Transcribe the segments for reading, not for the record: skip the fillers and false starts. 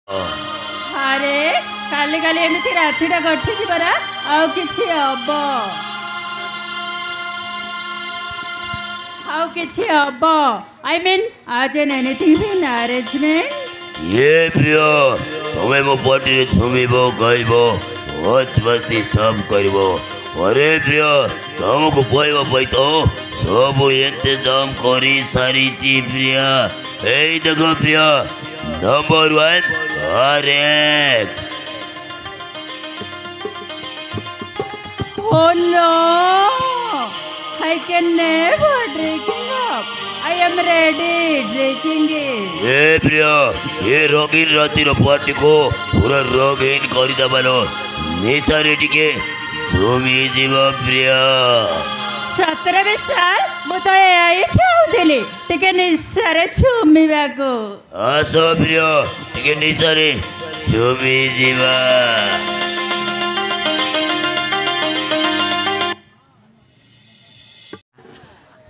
ଆରେ କାଲି କାଲି ଏମିତି ରାତିଟା କଟିଛି ପରା ଆଉ କିଛି ହବ I mean as in anything in arrangement ये प्रिय तुम्हें मो पार्टी छुमिबो गाइबो मौज मस्ती सब करबो अरे प्रिय तुमको पाइबो पाइ तो सब इंतजाम करी सारीची प्रिय ए देखो प्रिय number 1 RX Oh no I can never drinking up I am ready drinking it ये प्रिय ये रंगीन रातिर पार्टी को पूरा रंगीन करदेबालो निशा रे टिके छुमी जीव प्रिय 17 साल ମୁଁ ତ ଏୟା ହିଁ ଚାହୁଁଥିଲି ଟିକେ ନିଶାରେ ଛୁମିବାକୁ आसो प्रिय टिके निशा रे छुमी जीवा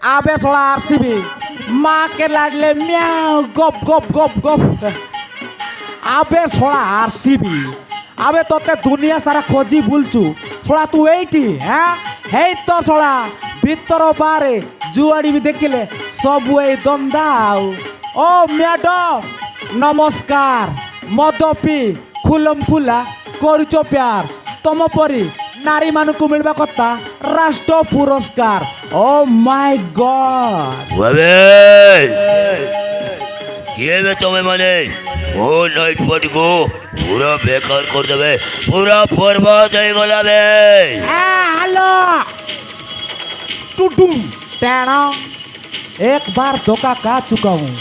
आबे सोला आरसीबी माँ के लाडले म्याऊ गप गप गप गप आबे सोला आरसीबी आबे तोते दुनिया सारा खोजी बुलचु सोला तू एठी हैं हे तो सोला भीतर बारे जुआड़ी भी देखिले सब ए दमदाव ओ मैडम नमस्कार मदपी खुलम खुला करुचो प्यार तम परी नारी मानकु मिलबा कथा राष्ट्र पुरस्कार ओ माय गॉड वाबे किए बे तुम्हें माने ओ नाइट पार्टी को पूरा बेकार कर देबे पूरा बर्बाद हो गला बे हेलो टुडुम टैना एक बार धोखा खा चुका हूँ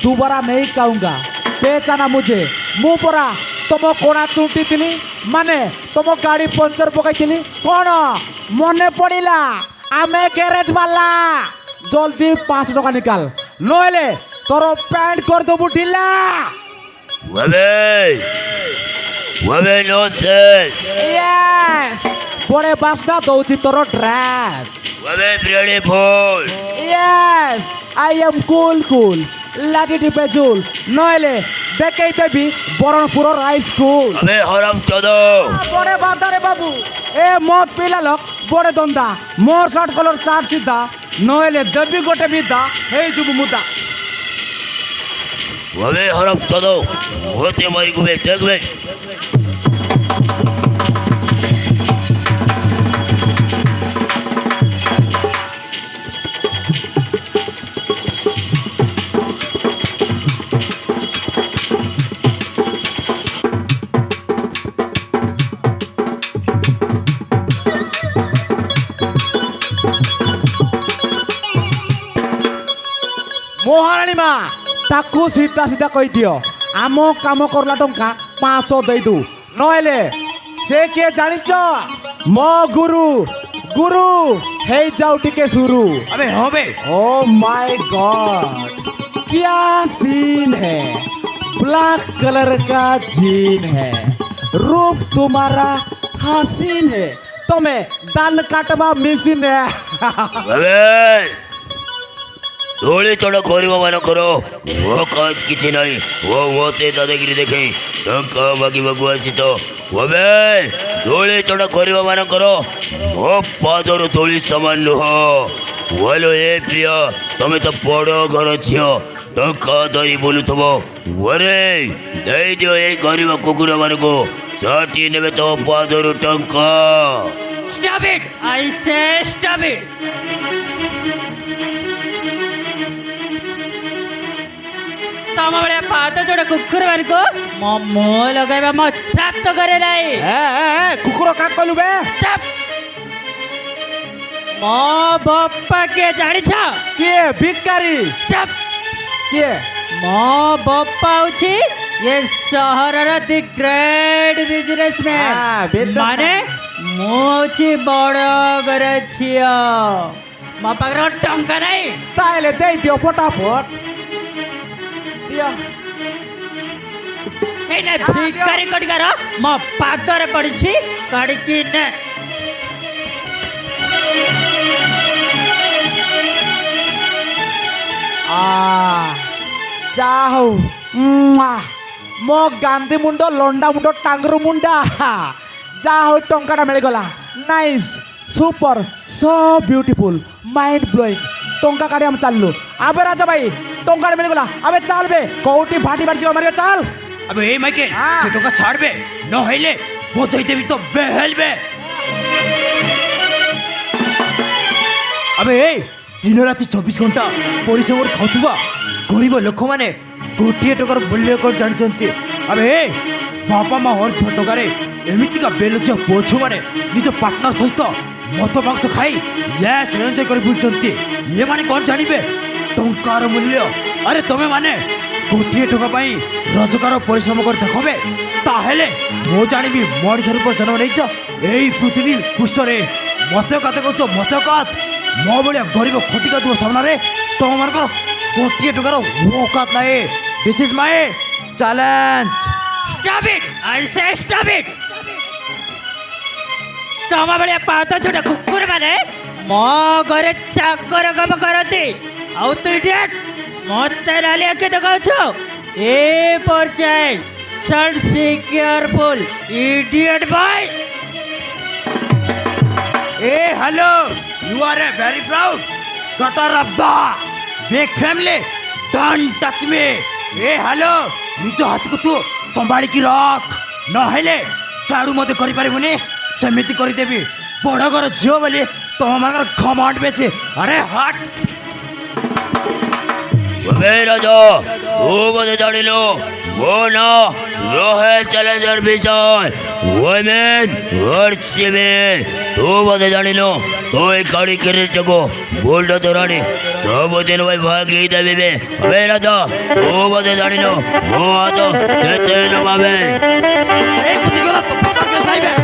दोबारा नहीं खाऊंगा पहचाना मुझे मुँह परा तुम कोना चुटी पिली माने तुम गाड़ी पंचर पकाई कौन मने पड़ा आमे गैरेज वाला जल्दी 5 टका निकाल नहले तोर पैंट कर देबू ढिला वाबे वाबे नॉनसेंस यस बड़े बासना दौची तोर ड्रेस वाबे beautiful yes I am cool लाठी टिपे झूल नहले देखे देवी बरणपुर हाई स्कूल अबे हराम चोदो बड़े बादा रे बाबू ए मत पिला लोक बड़े दंदा मोर शर्ट कलर चार सीधा नहले देवी गोटे बिदा हे जुबु मुदा वाबे हराम चोदो होते मारी को बे देख बे महाराणी माँ ताकू सीधा सीधा कही दियो आम काम करला टंका 500 दे दू नहले से किए जानिच मो गुरु गुरु हे जाऊ टिके शुरू अबे हो बे ओ माय गॉड क्या सीन है ब्लैक कलर का जीन है रूप तुम्हारा हसीन है तुम्हें दान काटवा मिसिन है वाबे धोली चढ़ करवा मान करो वो काज किसी नहीं वो मोते दादागिरी देखे टंका मागी आसी तो वाबे धोली चढ़ करवा मान करो मो पादर धोली सामान नुह बोलो ए प्रिय तमें तो बड़ घर झील टंका धरी बुलुथब वरे दे दियो ए गरीब कुकुर मान को चाटी ने तुम पादर टंका Stop it! I say stop it! ତମ ଭଳିଆ ପାଦ ଯୋଡେ କୁକୁର ମାନଙ୍କୁ ମୋ ମୁହ ଲଗାଇବା ମୋ ଛାତ କରେ ନାହିଁ कुकुर का कलु बे ଚୁପ୍ ମୋ ବାପା କିଏ ଜାଣିଛ किए भिकारी ଚୁପ୍ किए ମୋ ବାପା ହଉଛି ଏ ସହରର ଦି ଗ୍ରେଟ୍ ବିଜନେସମ୍ୟାନ୍ ମାନେ ମୁଁ ହଉଛି ବଡ଼ ଘର ଝିଅ ମୋ ପାଖରେ ଟଙ୍କା ନାହିଁ ताइले दे दियो फटाफट दिया ଏଇ ନେ ଭିକାରୀ କଟିକାର ମୋ ପାଦରେ ପଡ଼ିଛି କାଢ଼ିକି ନେ आ जाओ ମୋ ଗାନ୍ଧୀ ମୁଣ୍ଡ ଲଣ୍ଡା ମୁଣ୍ଡ ଟାଙ୍ଗରୁ ମୁଣ୍ଡା ଯାହା ହଉ ଟଙ୍କାଟା ମିଳିଗଲା nice super so beautiful mind blowing ଟଙ୍କା କାଢ଼ି ଆମେ ଚାଲିଲୁ ଆବେ ରାଜା ଭାଇ ଟଙ୍କାଟା ମିଳିଗଲା ଆବେ ଚାଲ ବେ କୋଉଠି ଭାଟି ଭାଟି ଯିବା ମାରିବା ଚାଲ अबे ए माइके हाँ। से टोका छाड़ बे न हेले बचाई देबी तो बेहेल बे अबे ए दिन राति 24 घंटा परिश्रम खाउथुबा गरीब लोक माने गोटिए टकार मूल्य कर जानचंती अबे ए बापा माँ हर टकारे एमितिका बेलजिया पोछ माने निज पार्टनर सहित मत मांस खाई यस एंजॉय कर बुलचंती ये माने कौन जानिबे टंकार मूल्य अरे तमे माने गोटे टका पाई रोजगार परिश्रम कर देखबे ताहेले मो जानिबी मଣିଷ रूप जन्म नैच एई पृथ्वी पृष्ठरे मत कत कहछ मत कत मो बड़िया गरीब खटिका तुम सामना रे तुम मानकर गोटे टकार औकात नाए this is my challenge Stop it! I say stop it! ତମ ଭଳିଆ ପାଦ ଛୋଟ କୁକୁର ମାନେ ମୋ ଘରେ ଚାକର କାମ କରନ୍ତି ଆଉ ତୁ ଇଡିୟଟ ମତେ ନାଲି ଆଖି ଦେଖାଉଛୁ ଏ ପର୍ଚାଇ should be careful idiot boy ए hello you are a very proud daughter of the big family don't touch me ए हेलो निज हाथ को तू संभाली की रख न हेले झाड़ू मते करि पारिबुनी सेमिति करि देबी बड़ घर झियो बोली तुम मानकर घमंड बेसी अरे हट अबे राजा तू बोले जानी लो वो ना रोहे चैलेंजर विजय वुमेन वर्ची में तू बोले जानी लो तो एक गाड़ी करे चको बोल दो तो रानी सब दिन वही भागी देवी में अबे राजा तू बोले जानी लो वो आ तो देते न बाबे एक कुछ गलत तो पकड़ के नहीं बे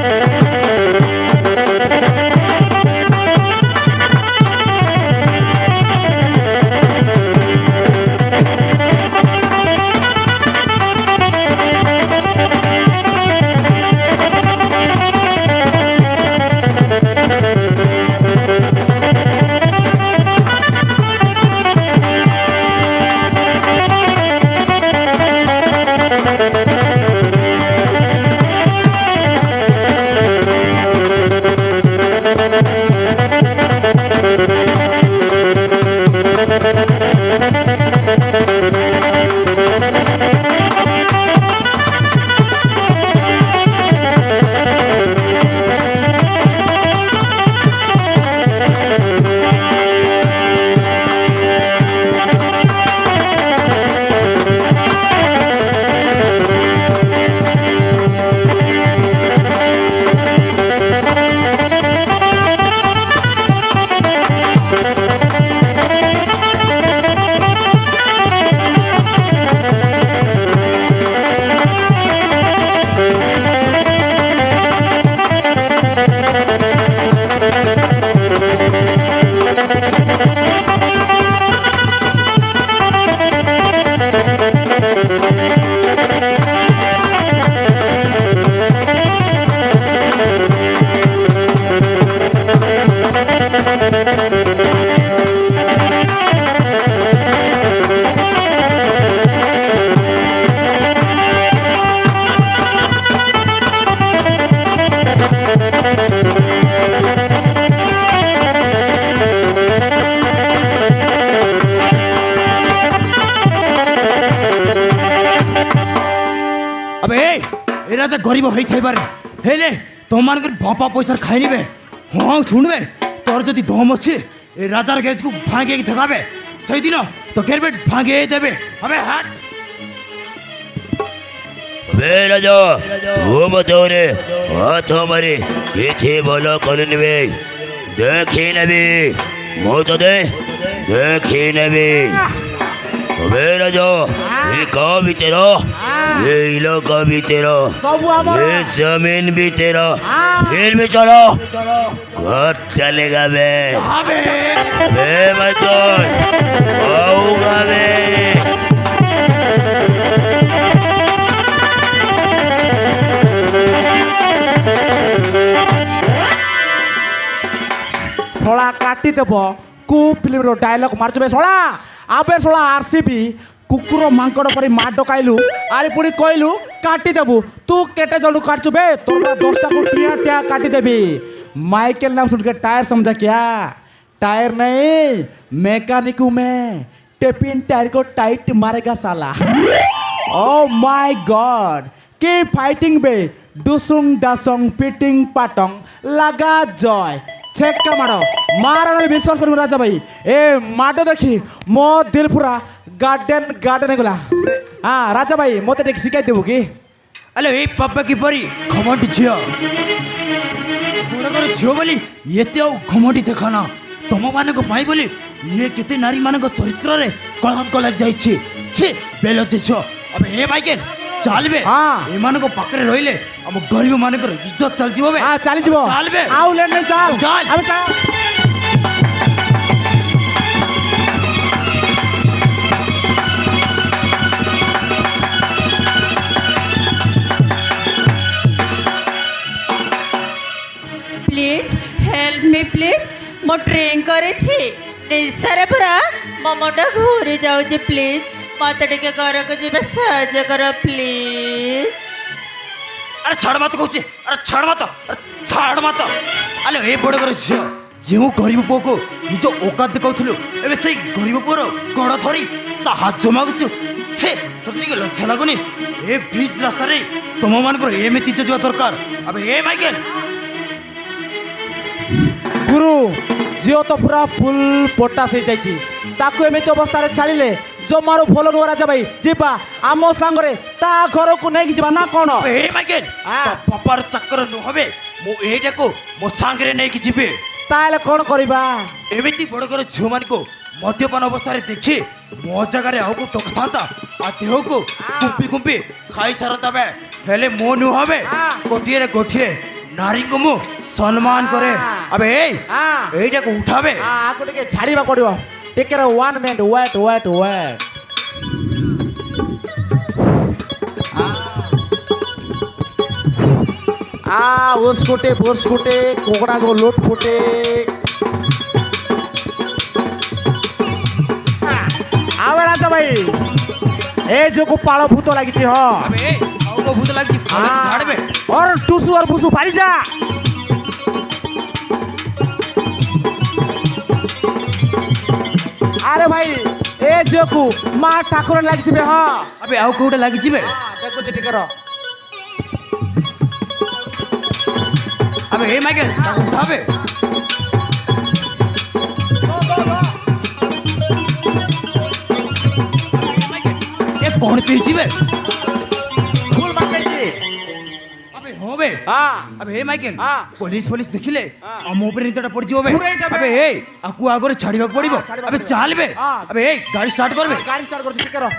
एरा गरीब होई थाइबारे हेले तुम मानकर बापा पैसा खाइनी बे हाँ शुणबे तोर जदि दम अच्छे ए राजार गैरेज को भांगे थकाबे सही दिन तो गैरबेट भांगे देबे अबे हट अबे राजा तू बताओ रे हाथ हमारे किसी बोलो करनी बे देखी नबी मौत दे देखी नबी अबे राजा ये गाँव भी तेरा ये इलाका भी तेरा सबू हमारा। ये जमीन भी तेरा हाँ। फिर भी चलो कब चलेगा बे अबे बे बच्चों आऊंगा बे ଶଳା କାଟିଦେବ କୁ ଫିଲ୍ମର ଡାଇଲଗ ମାରୁଛୁ ବେ ଶଳା ଆବେ ଶଳା ଆରସିବି କୁକୁର ମାଙ୍କଡ଼ ପରି ମା ଡକାଇଲୁ ଆରେ ପୁଣି କହିଲୁ କାଟିଦେବୁ ତୁ କେତେ ଜଣକୁ କାଟଛୁ ବେ ତୋର 10ଟାକୁ ଟିଆ ଟିଆ काटिदेबी माइकल नाम सुन के टायर समझा क्या टायर नहीं मैकेनिक हूँ मैं टेपिन टायर को टाइट मारेगा साला ओ माय गॉड की फाइटिंग बे डुसुंग डासंग पिटिंग पाटंग लगा जय छेक्का मारो मारा विश्वास करूँ राजा भाई ए माडो देखी मो दिल पूरा गार्डन गार्डन गला हाँ राजा भाई मत देख शिकाई देबू कि अरे ए पापा किपरि घमंडी झियो बड़कर झियो बोली एते आ घमंडी देखना तुम मानक पाई बोली ये केते नारी मानक चरित्र रे कलंक लग जाई छी छी बेलज झियो अब ए माइकेल चालबे हाँ। ए मानक पाकरे रहिले हम गरीब मानकर इज्जत चल जीवो बे हाँ चली जीवो चल बे आउ लेट नहीं चल चल। अबे चल प्लीज हेल्प मी प्लीज मो ड्रिंक करे छी निसारे पूरा मो मुंड घूरी जाउची प्लीज मत टिके घर को जीवे साहाଯ୍य कर प्लीज अरे छाड़ मत कहूचे अरे छाड़ मत अरे ए बड़कर झियो जो गरीब पुओ को निज औकात देखाउथलु एबे से गरीब पुओर गड़ धरी साहाଯ୍य मागुछु से तोर टिके लज्जा लागुनी ए बीच रास्ता रे तुम मानकर एमिति जजवा दरकार अब ए माइकेल गुरु झील तो पूरा फुल पोटा से जाइए ताकू एमती अवस्था छाड़े जमारू भल नुह राजा भाई जीवा आम सांगरे ता घर को नहीं जीवा ना कौन ए माइकेल पापार चक्कर नुहबे मो एटा को मो सांगरे नै कि जीबे ताले कौन करबा एमिति बड़कर झियो मान को मद्यपान अवस्था रे देखि मो जगह आउ को टकथांता आ देह को कुंपी कुंपी खाई सारता बे हेले मो नुहबे गोटिए रे गोटिए नारी को मु सम्मान करे अबे एटा को उठाबे आको टिके छाड़ीबा पड़िबो टिके रे 1 मिनट वेट उसकुटे कोकड़ा को लोट फुटे आवे राजा भाई ए जो को पालो भूत लगी हो अबे आउ को भूत लाग छी झाड़बे और टुसु और बुसु भारी जा अरे भाई ए जो को मां ठाकुर लगी छी हां अबे आउ कोटा लाग छी बे देखो जे टिके रो अबे ए माइकेल उठाबे ए कौन पीछी बे फूल मार गई अबे हो बे हां अबे हे माइकेल हाँ। पुलिस देखिले हम ऊपर नितटा पड़ जिवो बे पूरे देबे। अबे हे आकु आगरे छाड़ीबा पड़िबो छाड़ीबा अबे पड़िबो। चाल बे हाँ। अबे हे गाड़ी स्टार्ट कर बे गाड़ी स्टार्ट कर टिके रो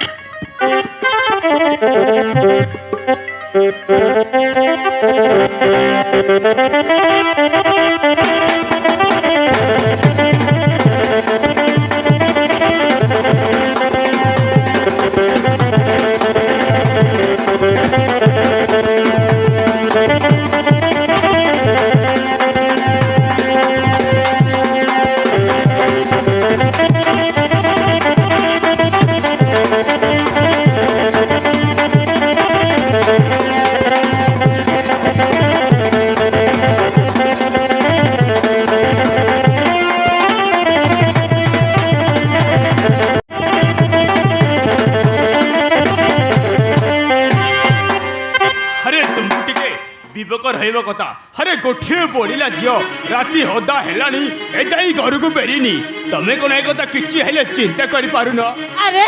अरे तुमको टिके विवेक रहिबा कथा अरे गोठिए बोलिला झियो राति होदा हेलानी ए जाई घर को बेरिनी तमे कोन ए कथा किछि हेले चिंता करि पारुन अरे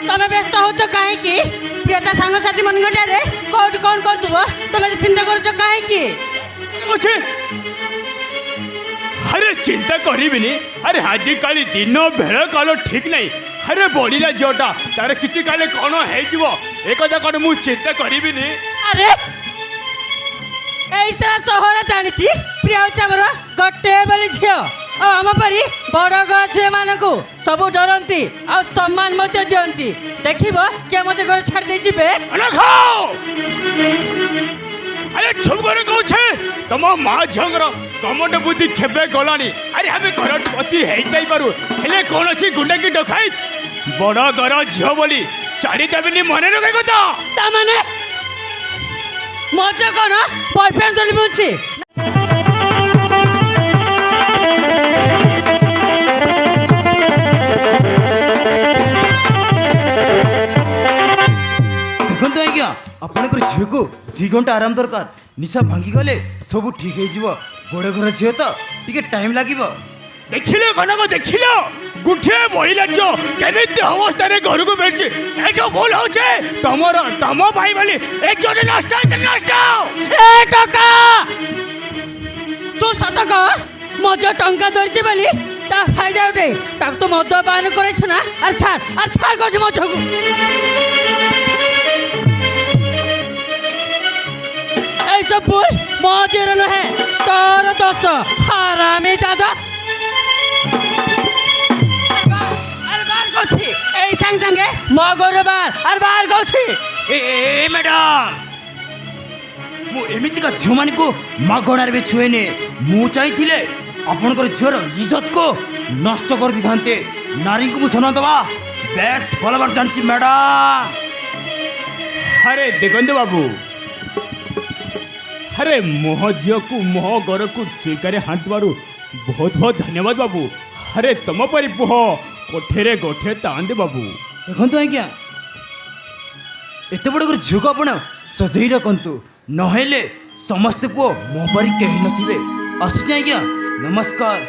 तमे व्यस्त होच काहे की प्रियता सांग साथी मन गटा रे कोट कोन करतुबो तमे चिंता करछ काहे की अच्छे अरे चिंता करिबिनी अरे हाजी काली दिन भेड़ कालो ठीक नहीं अरे बोलिला झियोटा तार किछि काले कोन हे जिवो ए कथा कोन मु चिंता करिबिनी अरे ऐसा सहर जानिछि प्रिय होच हमर गटे बोली झियो आ हम परी बड़ गछे मानको सब डरंती आ सम्मान मते दियंती देखिबो के मते घर छाड़ दे जिबे अरे खाओ अरे चुप करे कहू छे तम माँ झंगर कमट बुद्धि खेबे गलानी अरे हमें घर पति हेई पारू हेले कौन सी गुंडा की डकाइत ବଡ଼ ଘର ଝିଅ ବୋଲି ଛାଡ଼ିଦେବିନି ମନେ ରଖେ କଥା। ତା ମାନେ ମୋ ଝିଅ କ'ଣ ବୟଫ୍ରେଣ୍ଡ ଧରି ବୁଝୁଛି? ଦେଖନ୍ତୁ ଆଜ୍ଞା ଆପଣଙ୍କର ଝିଅକୁ 2 ଘଣ୍ଟା ଆରାମ ଦରକାର। ନିଶା ଭାଙ୍ଗିଗଲେ ସବୁ ଠିକ୍ ହେଇଯିବ। ବଡ଼ ଘର ଝିଅ ତ ଟିକେ ଟାଇମ୍ ଲାଗିବ। ଦେଖିଲ କନକ ଦେଖିଲ ଗୋଟିଏ ବଳିଲା ଝିଅ କେମିତି ଅବସ୍ଥାରେ ଘରକୁ ଫେରିଛି। ଏ ଯୋଉ ଭୁଲ ହଉଛି ତମ ଭାଇ ବୋଲି ଏ ଝିଅଟି ନଷ୍ଟ ହେଇଛି ନଷ୍ଟ। ଏ ଟଙ୍କା ତୁ ସତ କହ ମୋ ଝିଅ ଟଙ୍କା ଧରିଛି ବୋଲି ତା ଫାଇଦା ଉଠେ ତାକୁ ତୁ ମଦ ପାନ କରେଇଛୁ ନା? ଆରେ ଛାଡ଼ କହୁଛି ମୋ ଝିଅକୁ। এইসব ভুল মজের নহে তোর দোষ হারামি দাদা। আর বার করছি এই সাঙ্গে সাঙ্গে মগর বার করছি। ଏ ମ୍ୟାଡ଼ାମ୍ ମୁଁ ଏମିତିକା ଝିଅମାନଙ୍କୁ ମାଗଣାରେ ବି ଛୁଏନି। ମୁଁ ଚାହିଁଥିଲେ ଆପଣଙ୍କର ଝିଅର ଇଜ୍ଜତକୁ ନଷ୍ଟ କରିଦେଇଥାନ୍ତେ। ନାରୀଙ୍କୁ ମୁଁ ସମ୍ମାନ ଦେବା ବେଶ ଭଲ ଭାବରେ ଜାଣିଛି ମ୍ୟାଡ଼ାମ୍। ଆରେ ଦେଖନ୍ତୁ ବାବୁ ଆରେ ମୋହ ଝିଅକୁ ମୋହ ଘରକୁ ସ୍ୱୀକାର ହାଣିଥିବାରୁ ବହୁତ ବହୁତ ଧନ୍ୟବାଦ ବାବୁ। ଆରେ ତମ ପରି ପୁଅ କୋଠେରେ ଗୋଠେ ତାନ୍ତେ ବାବୁ। ଦେଖନ୍ତୁ ଆଜ୍ଞା ଏତେ ବଡ଼ ଗୋଟେ ଝିଅକୁ ଆପଣ ସଜେଇ ରଖନ୍ତୁ ନହେଲେ ସମସ୍ତେ ପୁଅ ମୋ ପରି କେହି ନଥିବେ। ଆସୁଛି ଆଜ୍ଞା ନମସ୍କାର।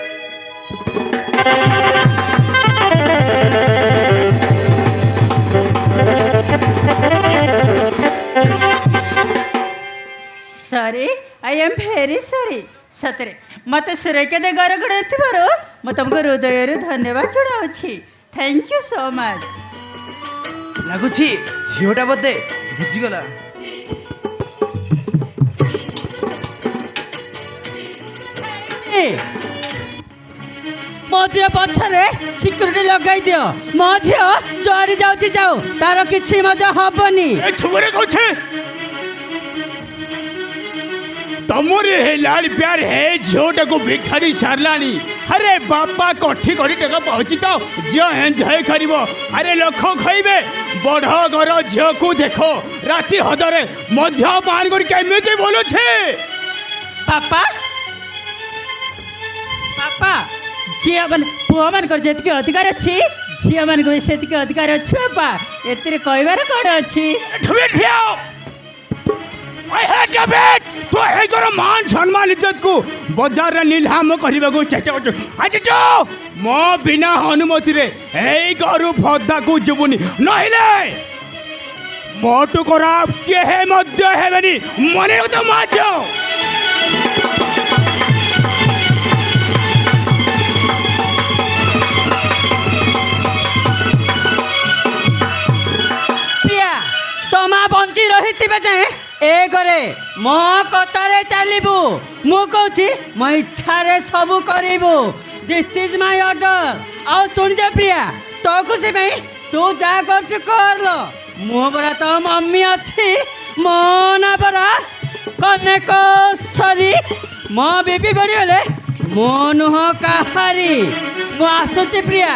ସରି ଆଇ ଏମ୍ ଭେରି ସରି। ସତରେ ମୋତେ ସୁରକ୍ଷା ଦେଇ ଘର ଗଢ଼ିଥିବାରୁ ମୁଁ ତୁମକୁ ହୃଦୟରୁ ଧନ୍ୟବାଦ ଜଣାଉଛି। Thank you so much. ଲାଗୁଛି ଝିଅଟା ବୋଧେ ବୁଝିଗଲା। ମୋ ଝିଅ ପଛରେ ସିକ୍ୟୁରିଟି ଲଗାଇ ଦିଅ। ମୋ ଝିଅ ଚୋରି ଯାଉଛି ଯାଉ ତାର କିଛି ମଧ୍ୟ ହବନି। ଏ ଛୁମରେ କହୁଛେ ତମରି ହେ ଲାଲ ପ୍ୟାର ହେ ଝିଅଟାକୁ ଭିଖାରୀ ସାରିଲାଣି। ଆରେ ବାପା କଠି କରି ଟଙ୍କା ପାଉଛି ତ ଝିଅ ଏନ୍ଜୟ କରିବ। ଆରେ ଲୋକ ଖାଇବେ ବଡ଼ ଘର ଝିଅକୁ ଦେଖ ରାତି ହଦରେ ମଧ୍ୟ ପାଣି କରି କେମିତି ବୋଲୁଛେ। ବାପା ବାପା ଝିଅ ମାନେ ପୁଅମାନଙ୍କର ଯେତିକି ଅଧିକାର ଅଛି ଝିଅମାନଙ୍କୁ ବି ସେତିକି ଅଧିକାର ଅଛି ବାପା। ଏଥିରେ କହିବାର କ'ଣ ଅଛି? ତୁ ଏଇ ତୋର ମାନ ସମ୍ମାନ ଇଜ୍ଜତକୁ ବଜାରରେ ନିଲାମ କରିବାକୁ ଚେଷ୍ଟା କରୁଛୁ। ଆଜି ତୁ ମୋ ବିନା ଅନୁମତିରେ ଏଇ ଘରୁ ଭଦାକୁ ଯିବୁନି ନହେଲେ ମୋଟୁ ଖରାପ କେହି ମଧ୍ୟ ହେବେନି ମନେ ରଖ ମା ଝିଅ। ପ୍ରିୟା ତମା ବଞ୍ଚି ରହିଥିବେ ଯାଏଁ ଏ ଘରେ ମୋ କଥାରେ ଚାଲିବୁ। ମୁଁ କହୁଛି ମୋ ଇଚ୍ଛାରେ ସବୁ କରିବୁ। This is my order. ଆଉ ଶୁଣିଯା ପ୍ରିୟା ତୋ ଖୁସି ପାଇଁ ତୁ ଯାହା କରୁଛୁ କରଲ। ମୁଁ ପରା ତୋ ମମ୍ମି ଅଛି। ମୋ ନା ପରା କନେକଶ୍ୱରୀ। ମୋ ବିବି ବଢ଼ିଗଲେ ମୋ ନୁହଁ କାହାରି। ମୁଁ ଆସୁଛି ପ୍ରିୟା।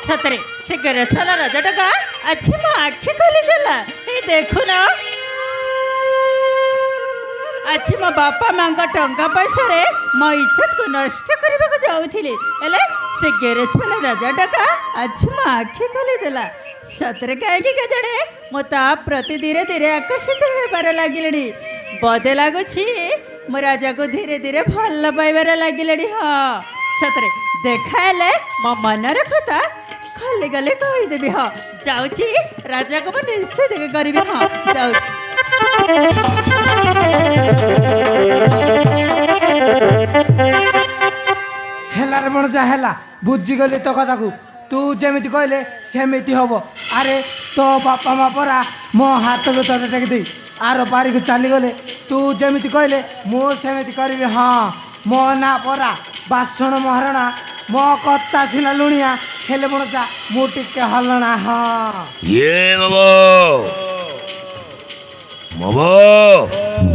ସତରେ ସେ ଗେରସାଲା ରାଜାଟା ଆଜି ମୋ ଆଖି ଖୋଲିଦେଲା। ଏଇ ଦେଖୁନ ଆଜି ମୋ ବାପା ମାଙ୍କ ଟଙ୍କା ପଇସାରେ ମୋ ଇଜ୍ଜତକୁ ନଷ୍ଟ କରିବାକୁ ଯାଉଥିଲି ହେଲେ ସେ ଗେରେଜ ବାଲା ରାଜାଟା ଆଜି ମୋ ଆଖି ଖୋଲିଦେଲା। ସତରେ କାହିଁକି କେଜାଣେ ମୁଁ ତା ପ୍ରତି ଧୀରେ ଧୀରେ ଆକର୍ଷିତ ହେବାରେ ଲାଗିଲିଣି। ବୋଧେ ଲାଗୁଛି ମୁଁ ରାଜାକୁ ଧୀରେ ଧୀରେ ଭଲ ପାଇବାରେ ଲାଗିଲିଣି। ହଁ ସତରେ ଦେଖା ହେଲେ ମୋ ମନର କଥା ଖାଲି ଗଲେ କହିଦେବି। ହଁ ଯାଉଛି ରାଜାକୁ ମୁଁ ନିଶ୍ଚୟ ଦେଖା କରିବି। ହଁ ଯାଉଛି। ହେଲାରେ ମଣ ଯା ହେଲା ବୁଝିଗଲି ତୋ କଥାକୁ। ତୁ ଯେମିତି କହିଲେ ସେମିତି ହବ। ଆରେ ତୋ ବାପା ମା ପରା ମୋ ହାତକୁ ତତେ ଟେକି ଦେଇ ଆର ପାରିକୁ ଚାଲିଗଲେ ତୁ ଯେମିତି କହିଲେ ମୁଁ ସେମିତି କରିବି। ହଁ ମୋ ନା ପରା ବାସଣ ମହାରଣା। ମୋ କଥା ସିନା ଲୁଣିଆ ହେଲେ ମଣ ଯା ମୁଁ ଟିକେ ହଲଣା। ହଁ ଇଏ ବାବୁ मामा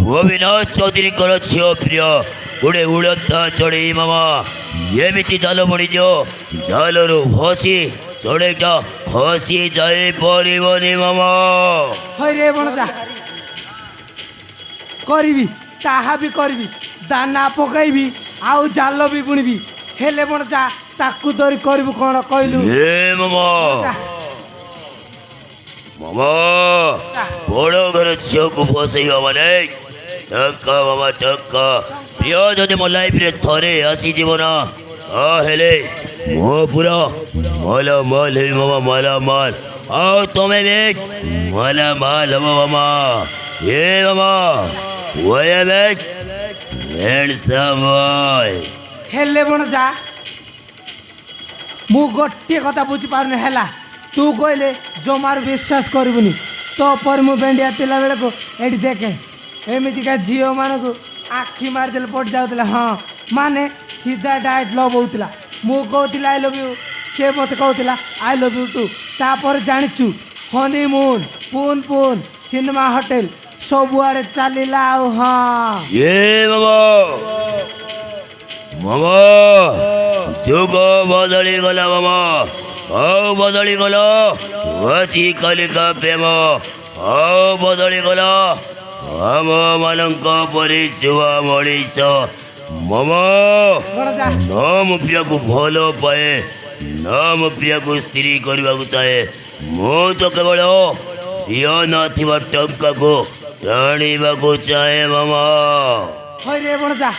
वो विनाश चौधरी कर झियो प्रिय गोटे उड़ंता चढ़ई मामा एमती जाल बुणीज जालू भसी चढ़ईटा खसी जाए पारबनी मामा ହଇରେ ବଣଜା କରିବି ତାହା ବି କରିବି ଦାନା ପକାଇବି ଆଉ ଜାଲ ବି ବୁଣିବି ହେଲେ ବଣଜା ତାକୁ ଧରି କରିବୁ କ'ଣ କହିଲୁ ए मामा मामा बड़ घर झील को फसैवा माने टंका मामा टंका प्रिय जदि मो लाइफ रे थरे आसी जीवन हेले मो पूरा मालामाल है मामा मालामाल आओ तुम्हें भी मालामाल हो मामा ये मामा वही में हैंडसम बॉय ହେଲେ ବଣଜା ମୁଁ ଗୋଟିଏ କଥା ବୁଝିପାରୁନି ହେଲା ତୁ କହିଲେ ଜମାରୁ ବିଶ୍ୱାସ କରିବୁନି ତୋ ପରେ ମୁଁ ବେଣ୍ଡିଆ ଥିଲା ବେଳକୁ ଏଠି ଦେଖେ ଏମିତିକା ଝିଅମାନଙ୍କୁ ଆଖି ମାରିଦେଲେ ପଡ଼ି ଯାଉଥିଲା ହଁ ମାନେ ସିଧା ଡାଇରେକ୍ଟ ଲଭ୍ ହେଉଥିଲା ମୁଁ କହୁଥିଲି ଆଇ ଲଭ୍ ୟୁ ସେ ମୋତେ କହୁଥିଲା ଆଇ ଲଭ୍ ୟୁ ଟୁ ତାପରେ ଜାଣିଛୁ ହନିମୁନ୍ ପୁନ୍ ପୁନ୍ ସିନେମା ହୋଟେଲ ସବୁଆଡ଼େ ଚାଲିଲା ଆଉ ହଁ ये मामा मामा जुग बदली गला मामा आओ बदली गला वची कलिका प्रेम आओ बदली गला आम मानक परी छुआ मनीष मामा ବଣଜା नाम प्रिया को भल पाए नाम प्रिया को स्त्री करने को चाहे मु तो केवल प्रिय नथिबा टंका को टाणीबा को चाहे मामा ହଇରେ ବଣଜା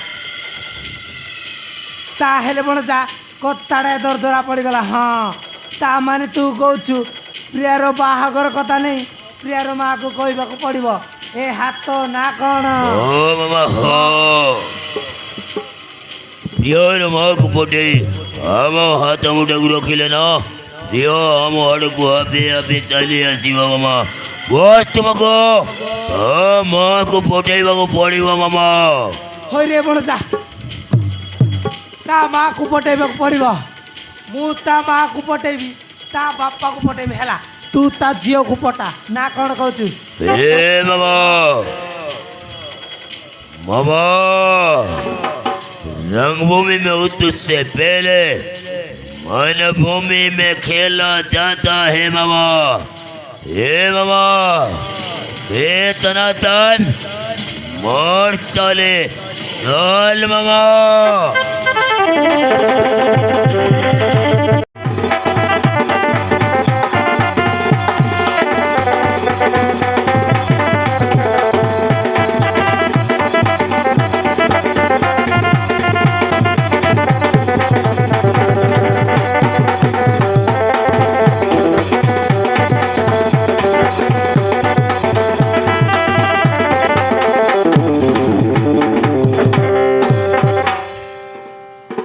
ତାହେଲେ ବଣଜା କତାଡ଼େ ଦରଦରା ପଡ଼ିଗଲା ହଁ ତା ମାନେ ତୁ କହୁଛୁ ପ୍ରିୟାର ବାହାଘର କଥା ନେଇ ପ୍ରିୟାର ମାଆକୁ କହିବାକୁ ପଡ଼ିବ ଏ ହାତ ନା କ'ଣ ओ मामा हो प्रियर माँ को पटे आम हाथ मुठा को रखिले ना प्रिय आम आड़ को आपे आपे चली आसवा मामा बस तुमको माँ को पटेवा को पड़वा मामा ହଇରେ ବଣଜା ତା ମାଆକୁ ପଟେଇବାକୁ ପଡ଼ିବ ମୁଁ ତା ମାଆକୁ ପଟେଇବି ତା ବାପାକୁ ପଟେଇବି ହେଲା ତୁ ତା ଝିଅକୁ ପଟା ନା କ'ଣ କହୁଛୁ ए मामा मामा रंगभूमि में उद्देश्य से पहले मन भूमि में खेला जाता है मामा ए मामा तनातन मोर चले चल मामा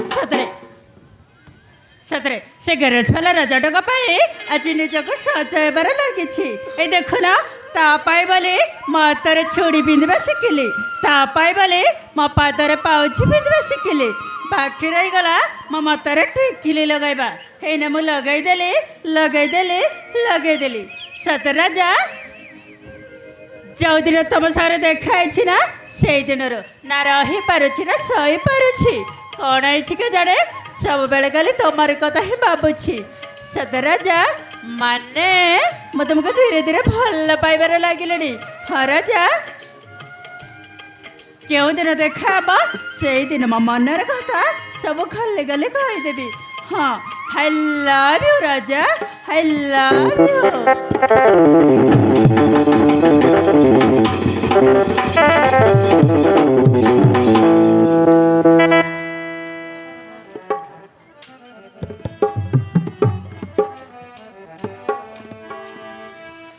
ସତରେ ସତରେ ସେ ଗ୍ୟାରେଜ ବାଲା ରଜାଟଙ୍କ ପାଇଁ ଆଜି ନିଜକୁ ସଜାଇବାରେ ଲାଗିଛି ଏ ଦେଖୁନ ତା ପାଇଁ ବୋଲି ମୋ ହାତରେ ଛୁଡ଼ି ପିନ୍ଧିବା ଶିଖିଲି ତା ପାଇଁ ବୋଲି ମୋ ପାଦରେ ପାଉଛି ପିନ୍ଧିବା ଶିଖିଲି ବାକି ରହିଗଲା ମୋ ମତରେ ଟିକିଲି ଲଗାଇବା ଏଇନା ମୁଁ ଲଗେଇଦେଲି ସତ ରାଜା ଯେଉଁଦିନ ତମ ସାଙ୍ଗରେ ଦେଖା ହେଇଛି ନା ସେଇଦିନରୁ ନା ରହିପାରୁଛି ନା ସହିପାରୁଛି କ'ଣ ହେଇଛି କେଜାଣେ ସବୁବେଳେ ଖାଲି ତମର କଥା ହିଁ ଭାବୁଛି ସଦରାଜା ମାନେ ମୁଁ ତୁମକୁ ଧୀରେ ଧୀରେ ଭଲ ପାଇବାରେ ଲାଗିଲେଣି ହଁ ରାଜା କେଉଁଦିନ ଦେଖା ହବ ସେଇଦିନ ମୋ ମନର କଥା ସବୁ ଖାଲି ଖାଲି କହିଦେବି ହଁ ଆଇ ଲଭ୍ ୟୁ ରାଜା ଆଇ ଲଭ୍ ୟୁ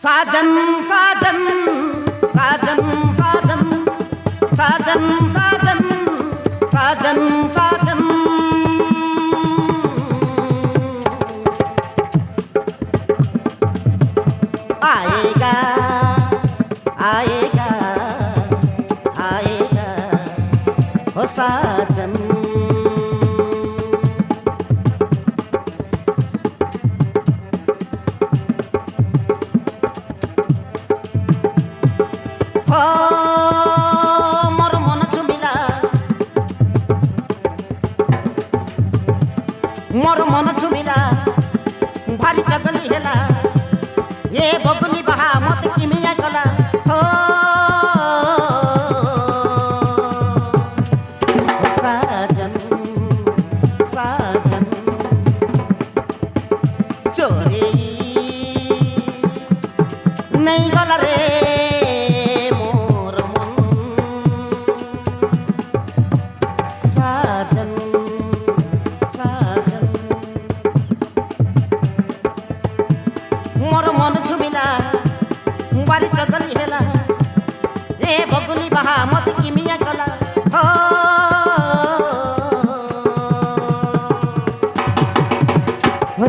साजन साजन साजन साजन साजन साजन साजन साजन आएगा आएगा आएगा ओ साजन मोर मन झुमिला भारी चगली हेला ए बगली बहा मत किमिया कला हो साजन साजन चोरी नहीं गला रे मोर मन साजन साजन मोर मन झुमिला बारी चगली हेला ए बगुली बहा मत किमिया कला हो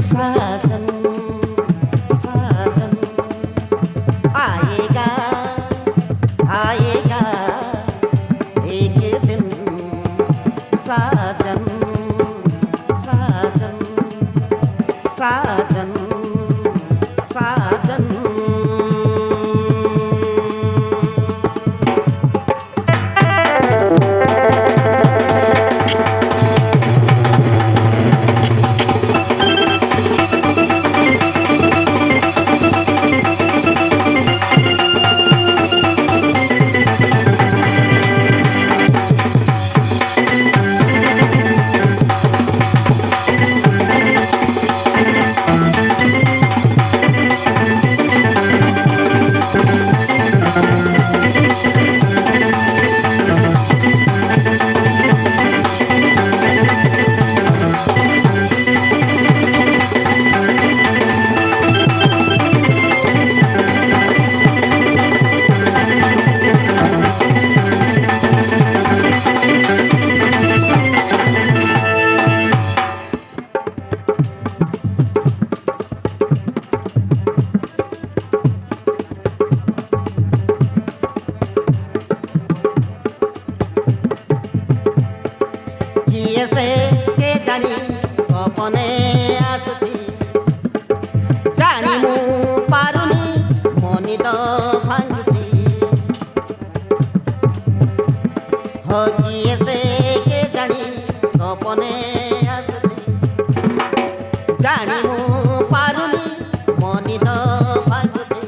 साजन साजन आएगा आएगा एक दिन साजन साजन साजन साजन किए से के जानी सपने आसुची जानी मु पारुनी मनी तो भांगुची हो किए से के जानी सपने आसुची जानी मु पारुनी मनी तो भांगुची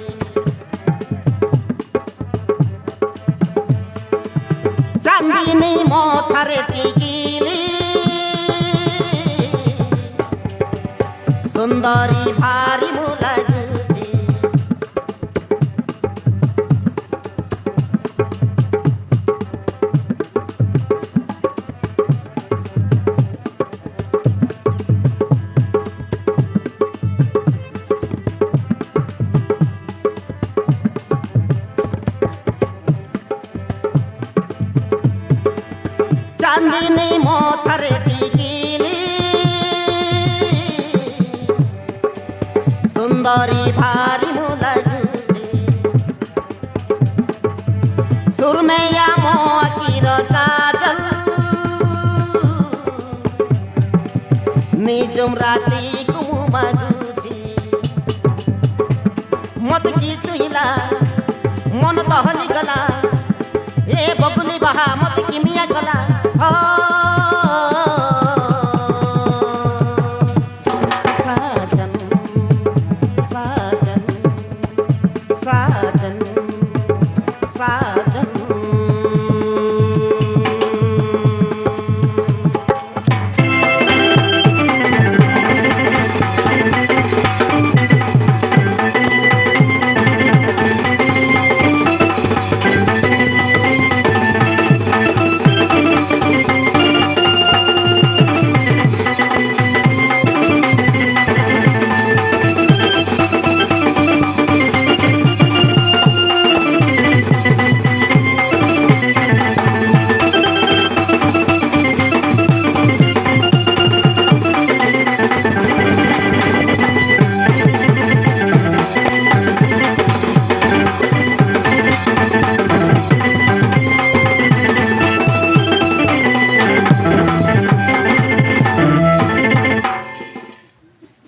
चांदनी मोथारे टिकिली सुंदरी भारी मुलाजुची चांदनी मोथारे टिकिली सुंदरी भारी मुलाजुची सुरमैया मोकीर काजल निजुम राती कुमु मागुची मत की चुहिला मन दहली गला ए बगुली बहा मत किमिया गला हो साजन साजन साजन साजन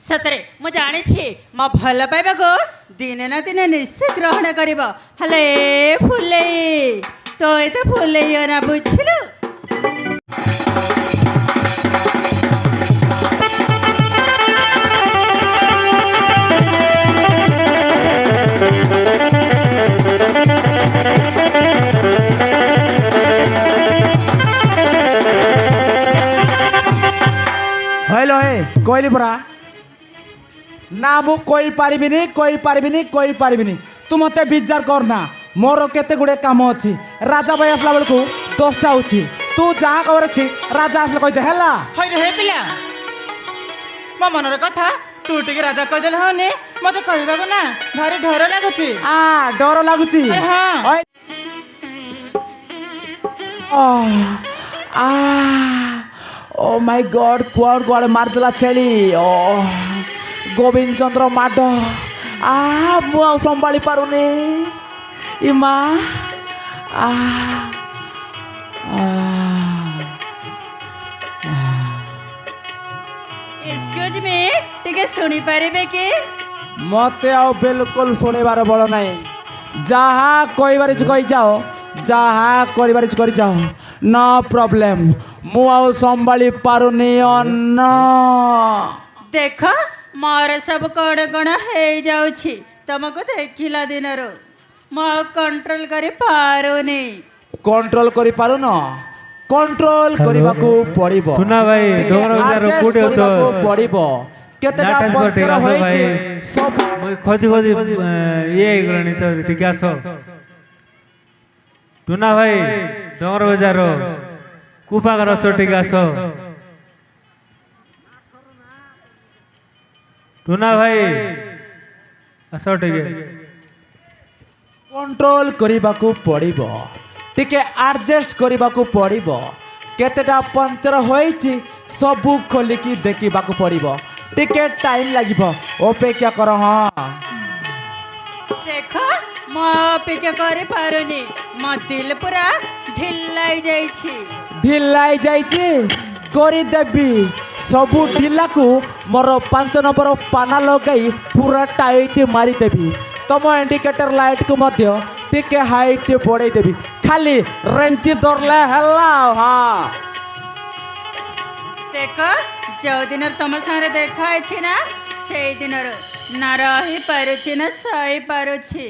ସତରେ ମୁଁ ଜାଣିଛି ମୋ ଭଲ ପାଇବାକୁ ଦିନେ ନା ଦିନେ ନିଶ୍ଚୟ ଗ୍ରହଣ କରିବ। ହେଲେ ଫୁଲେଇ ତ ଏତେ ଫୁଲେଇ ନା ବୁଝିଲୁ। হইল হে কইলি পরা না মু কই পারিবিনি তু মতে বিজার কর না মোর কেতে গুড়ে কাম ଅଛି রাজা ভাই আসলা বেলকু 10টা হচ্ছে তু যা খবর আছে রাজা আসলে কইতে হেলা হইরে হে পিলা ମୋ ମନର କଥା ତୁ ଟିକେ ରାଜା କହିଦେଲେ ହନି ମତେ କହିବାକୁ ନା ଭାରି ଡର ଲାଗୁଛି আ ডর লাগুছি আরে হ্যাঁ। ওই ও মাই গড কুয়ার গোয়াড়ে মারদেলা ছেড়ি ও গোবিন্দ চন্দ্র মাড মু আর সম্ভাଳି পারুনি ইমা ଏକ୍ସକ୍ୟୁଜ୍ ମି ଟିକେ ଶୁଣିପାରିବେ କି মতে আও বিলকুল শুনিবার বড় নাই যাহা কইবার ইচ্ছে কই যাও যাহা করিবার ইচ্ছে করি যাও নো প্রবলেম মু আও সম্ভাଳି পারুনি অন্য ଦେଖ ମୋର ସବୁ କଣ କଣ ହେଇଯାଉଛି ତମକୁ ଦେଖିଲା ଦିନରୁ ମୁଁ ଆଉ କଣ୍ଟ୍ରୋଲ କରିପାରୁନି কন্ট্রোল করি পারুন কন্ট্রোল করিবাকু পড়িব টুনা ভাই, ডোর বজার কোটি অছ? পড়িব কেতেটা নাটাস পঞ্চর ঘটে আস হইছে ভাই। সব মুই খোঁজি ইয়ে ହେଇଗଲାଣି ତ ଟିକେ ଆସ ଟୁନା ଭାଇ ଡଙ୍ଗର ବଜାର କୁ ପାଖରେ ଅଛ ଟିକେ ଆସ ଟୁନା ଭାଇ ଆସ ଟିକେ কন্ট্রোল করিবাকু পড়িব টিকে আডজস্ট করিবাকু পড়িব কেতেটা পঞ্চর হইছি সবু খোলিকি দেখিবাকু পড়িব টিকে টাইম লাগিব অপেক্ষা কর হ্যাঁ ଦେଖ ମୁଁ ଅପେକ୍ଷା କରିପାରୁନି ମୋ ଦିଲ ପୁରା ଢିଲା ହେଇଯାଇଛି ঢিলাই যাইছি করিদেবি সবু ঢিলাকু মোর 5 নম্বর পানা লগাই পুরা টাইট মারিদেবি তম ইন্ডিকেটর লাইট কু মধ্য টিকে হাইট বড়াই দেবি খালি রেঞ্চি ধরলে হেলা হ্যাঁ ଦେଖ ଯେଉଁଦିନ ତମ ସାଙ୍ଗରେ ଦେଖା ହେଇଛି ନା ସେଇ ଦିନରୁ ନା ରହିପାରୁଛି ନା ସହିପାରୁଛି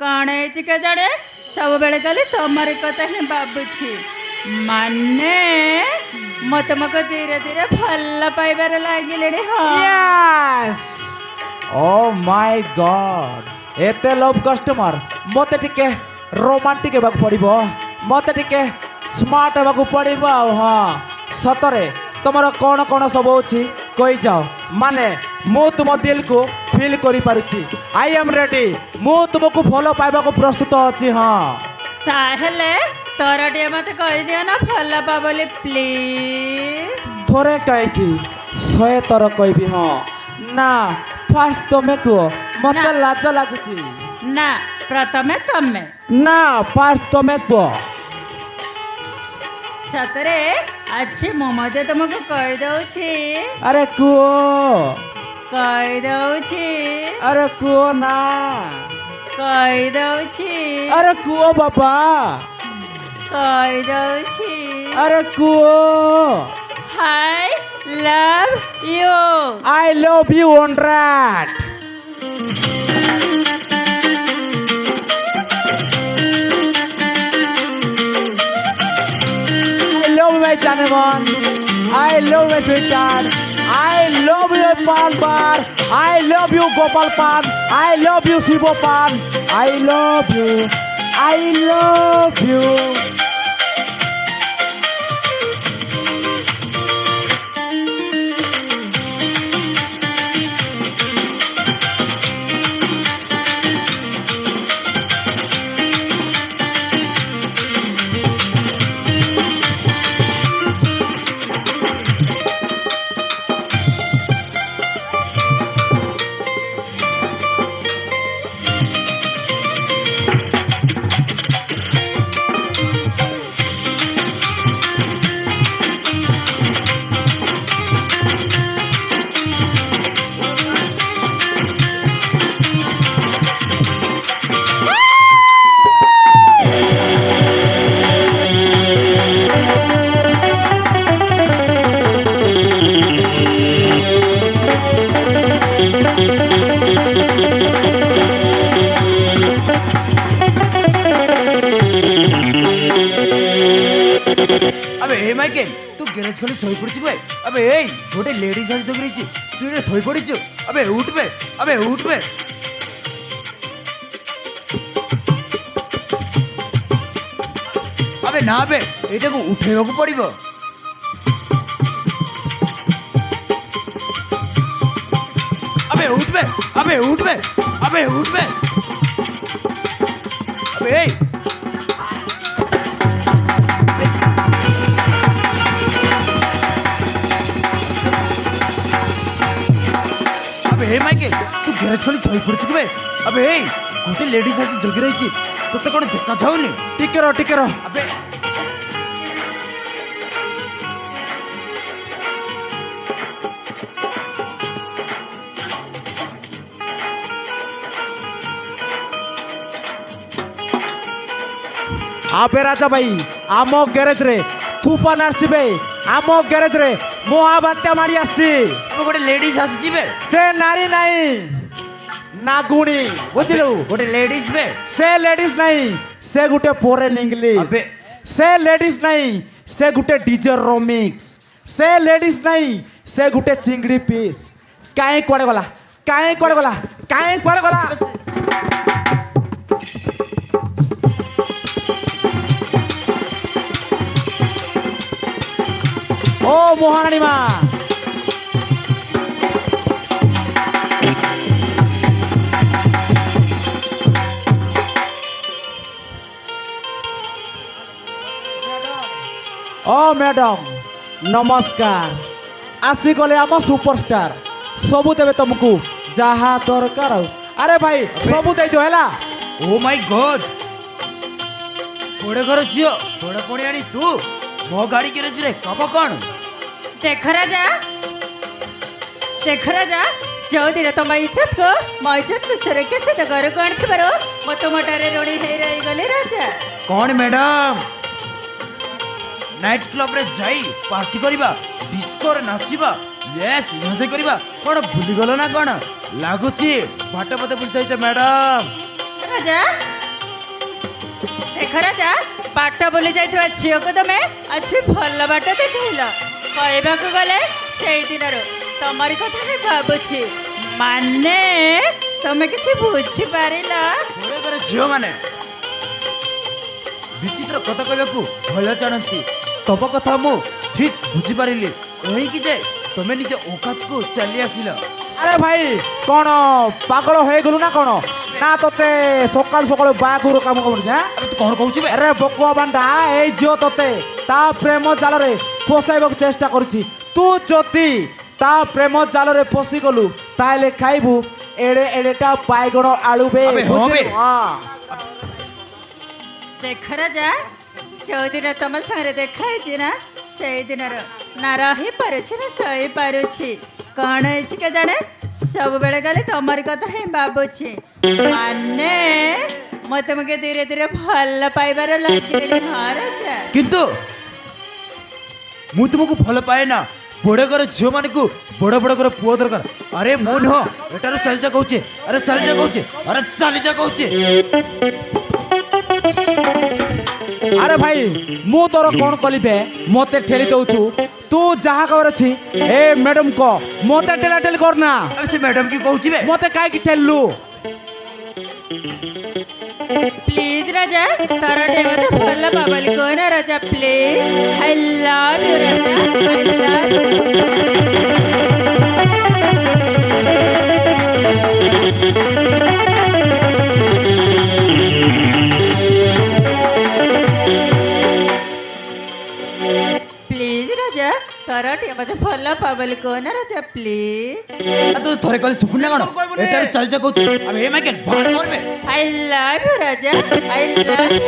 କ'ଣ ହେଇଛି କେଜାଣେ ସବୁବେଳେ ଖାଲି ତମରି କଥା ହିଁ ଭାବୁଛି ମାନେ ମୁଁ ତମକୁ ଧୀରେ ଧୀରେ ଭଲ ପାଇବାରେ ଲାଗିଲେଣି ହଁ Yes! Oh my God! এতে লভ কষ্টমার মতে টিকে রোমান্টিক হেବାକୁ পড়িব মতে টিকে স্মার্ট হেବାକୁ পড়িব ଆଉ ହଁ ସତରେ ତମର କ'ଣ କ'ଣ ସବୁ ଅଛି କହିଯାଅ ମାନେ ମୁଁ ତୁମ ଦିଲକୁ ଫିଲ୍ କରିପାରୁଛି ଆଇ ଏମ୍ ରେଡି ମୁଁ ତୁମକୁ ଭଲ ପାଇବାକୁ ପ୍ରସ୍ତୁତ ଅଛି ହଁ ତାହେଲେ ତୋର ଟିକେ ମତେ କହିଦିଅ ନା ଭଲ ପା ବୋଲି ପ୍ଲିଜ୍ ଥରେ କାହିଁକି 100 ଥର କହିବି ହଁ ନା ଫାର୍ଷ୍ଟ ତମେ କୁହ ମତେ ନା। ଲାଜ ଲାଗୁଛି ନା ପ୍ରଥମେ ତମେ ନା ଫାର୍ଷ୍ଟ ତମେ କୁହ ସତରେ ଅଛି ମୁଁ ମଧ୍ୟ ତମକୁ କହିଦଉଛି ଆରେ କୁହ କହିଦଉଛି अरे कुओ ना କହିଦଉଛି अरे कुओ बाबा କହିଦଉଛି अरे कुओ I love you I love you ऑनराट आई लव माय जानवन I love my sweetheart I love you पान बार आई लव यू गोपाल पान आई लव यू शिवो पान I love you I love you ଏଠି ଶୋଇ ପଡ଼ିଛୁ ବେ ଆବେ ଏଇ ଗୋଟେ ଲେଡିଜ ଆସି ଜଗି ରହିଛି ତୁ ଏଠି ଶୋଇ ପଡ଼ିଛୁ ଆବେ ଉଠ ବେ ଆବେ ନା ବେ ଏଇଟାକୁ ଉଠେଇବାକୁ ପଡ଼ିବ আবে উঠবে আবে উঠবে আবে এই আবে হে মাইকে তু গ্যারেজ খোলি শোই পড়ছু বে আবে এই গোটে লেডিজ আসি জগি রইছি তোতে কোন দেখা যাওনি ଟିକେ ରହ আবে আবে রাজা ভাই আম গ্যারেজ রে তুফান আসবে আম গ্যারেজ রে মহাবাত্যা মারি আসছে আবে গোটে লেডিজ আসিছি বে সে নারী নাই নাগুনি বুঝলু গোটে লেডিজ বে সে লেডিজ নাই সে গুটে ফরেন ইংলিশ আবে সে লেডিজ নাই সে গুটে ডিজে রমিক্স সে লেডিজ নাই সে গুটে চিংড়ি পিস কাଇଁ କୁଆଡ଼େ ଗଲା ও মহারানী মা ও ম্যাডাম নমস্কার আসিগলে আম সুপরস্টার সবু দেবে তুমকু যাহা দরকার আরে ভাই সবু দেই দিও হেলা ও মাই গড বড় ঘর ঝিও বড় পଣି আনি তু ମୋ ଗାଡ଼ି ଗ୍ୟାରେଜରେ କବ କ'ଣ देख राजा जोदिन तुम इज्जत को सुरक्षा सहित घर को आनी मो तुमटारे ऋणी हो रही गले राजा କ'ଣ ମ୍ୟାଡାମ ନାଇଟ କ୍ଲବରେ ଯାଇ ପାର୍ଟି କରିବା ଡିସ୍କୋରେ ନାଚିବା ୟେସ୍ ଏନ୍ଜୟ କରିବା କ'ଣ ଭୁଲିଗଲ ନା କ'ଣ ଲାଗୁଛି ବାଟ ପତେ ଭୁଲି ଯାଇଛ ମ୍ୟାଡାମ राजा देख राजा बाट बुली जाइଥିବା ଝିଅକୁ ତମେ ଆଜି ଭଲ ବାଟ ଦେଖେଇଲ କହିବାକୁ ଗଲେ ସେଇ ଦିନରୁ ତମରି କଥା ହିଁ ଭାବୁଛି ମାନେ ତମେ କିଛି ବୁଝିପାରିଲ ଘରେ ଘରେ ଝିଅମାନେ ବିଚିତ୍ର କଥା କହିବାକୁ ଭଲ ଜାଣନ୍ତି ତମ କଥା ମୁଁ ଠିକ୍ ବୁଝିପାରିଲି ଏହିକି ଯେ ତମେ ନିଜ ଔକାତକୁ ଚାଲି ଆସିଲ আরে ভাই কোন পাগল হয়ে গেলু না কোন না তোতে সকাল সকাল বাগুর কাম করছিস হ্যাঁ আরে তু କ'ଣ କହୁଛୁ ବେ আরে বকুয়া বান্ডা এই ঝিও তোতে তা প্রেম জালরে ফসাইବାକୁ চেষ্টা করছি তু যদি তা প্রেম জালরে ফসি গলু তাহলে খাইবু এড়ে এড়েটা বাইগণ আলু বে আবে হ্যাঁ বে। देख राजा जोदिन तुम सारे देखाई ना से दिन ना रही पारुछि ना सही पारुछि कौन है के जाने सब बेले गले तमरी कथा ही बाबुछि माने मैं तुमके धीरे धीरे भल पाइबार लगे हाँ राजा କିନ୍ତୁ ମୁଁ ତୁମକୁ ଭଲ ପାଏ ନା ବଡ଼ ଘର ଝିଅମାନଙ୍କୁ ବଡ଼ ବଡ଼ ଘର ପୁଅ ଦରକାର ଆରେ ମୁଁ ନୁହଁ ଏଟାରୁ ଚାଲିଯା କହୁଛି ଆରେ ଚାଲିଯା କହୁଛି ଆରେ ଚାଲିଯା କହୁଛି আরে ভাই মু তোর কোন কলিবে মতে ঠেলি দউছু তু যাহা খবর আছে এ ম্যাডাম কো মতে ঠেলা ঠেলি কর না আরে সে ম্যাডাম কি কହୁଛି ବେ মতে কাই কি ঠেললু प्लीज राजा तारा मत भल बाबली को ना राजा प्लीज आई लव यू राजा आई प्लीज राजा तारा मत भल बाबली को ना राजा प्लीज ତୁ ଥରେ କହିଲେ ଶୁଭୁନି ନା କ'ଣ ଏଟାରୁ ଚାଲିଯା କହୁଛି ଆବେ ଏ ମାଇକେଲ ବାହାର କରବେ I love you, Raja. I love you.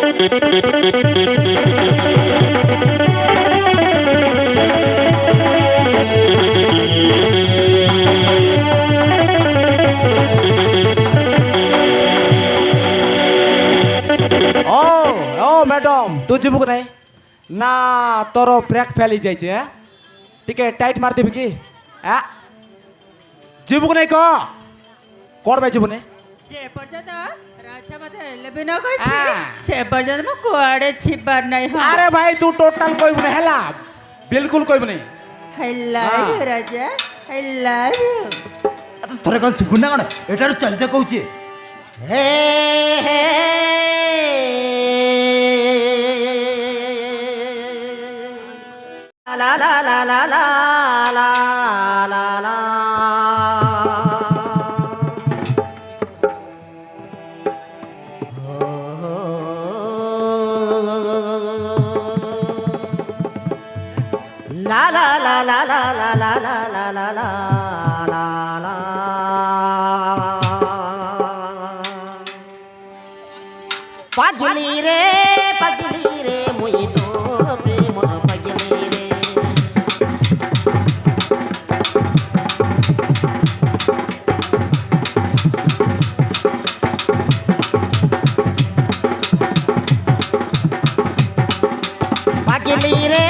ও ও ম্যাডাম তু ଯିବୁ କି ନାହିଁ ନା ତୋର ବ୍ରେକ୍ ଫେଲ୍ ହେଇଯାଇଛି হ্যাঁ ଟିକେ ଟାଇଟ୍ ମାରିଦେବି କି ଯିବୁ କି ନାହିଁ କହ କ'ଣ ପାଇଁ ଯିବୁନି যে পর্যন্ত রাজা মতে হেলে বি ন কইছি সে পর্যন্ত মু কুয়াড়ে ছিবার নাই হ্যাঁ আরে ভাই তু টোটাল কইবুনি হেলা বিলকুল কইবুনি I love you, Raja. I love you. ଥରେ କ'ଣ ଶୁଭୁନି ନା କ'ଣ ଏଠାରୁ ଚାଲିଚା କହୁଛି ହେ ହେ ଲା ଲା ଲା ଲା ଲା ଲା ଲା ଲା La la la la la la la la la la la la la Pagili re mui to premor pagili re Pagili re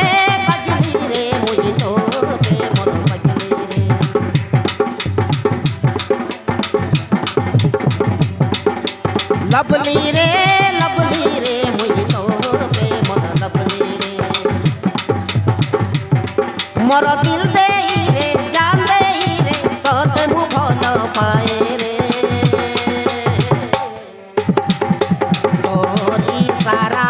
lovely रे मुई तो प्रेम लवली रे मोर दिल दे रे जान दे रे तोते मु भल पाए रे तोरी सारा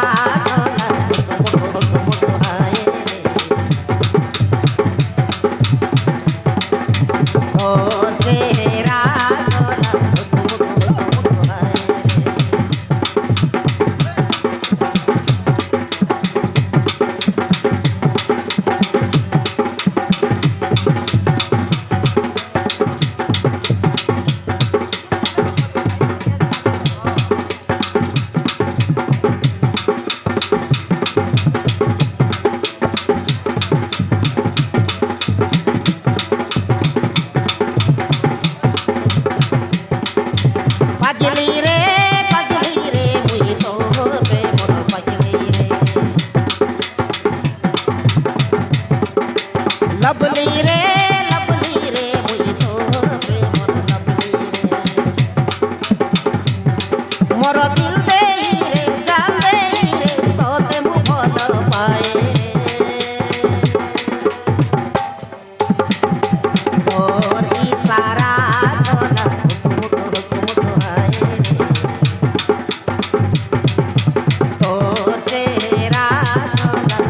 लवली रे मुई तो प्रेम लवली रे मोर दिल दे रे जान दे रे तोते मु भल पाए तोरी सारा गला तोर तेरा गला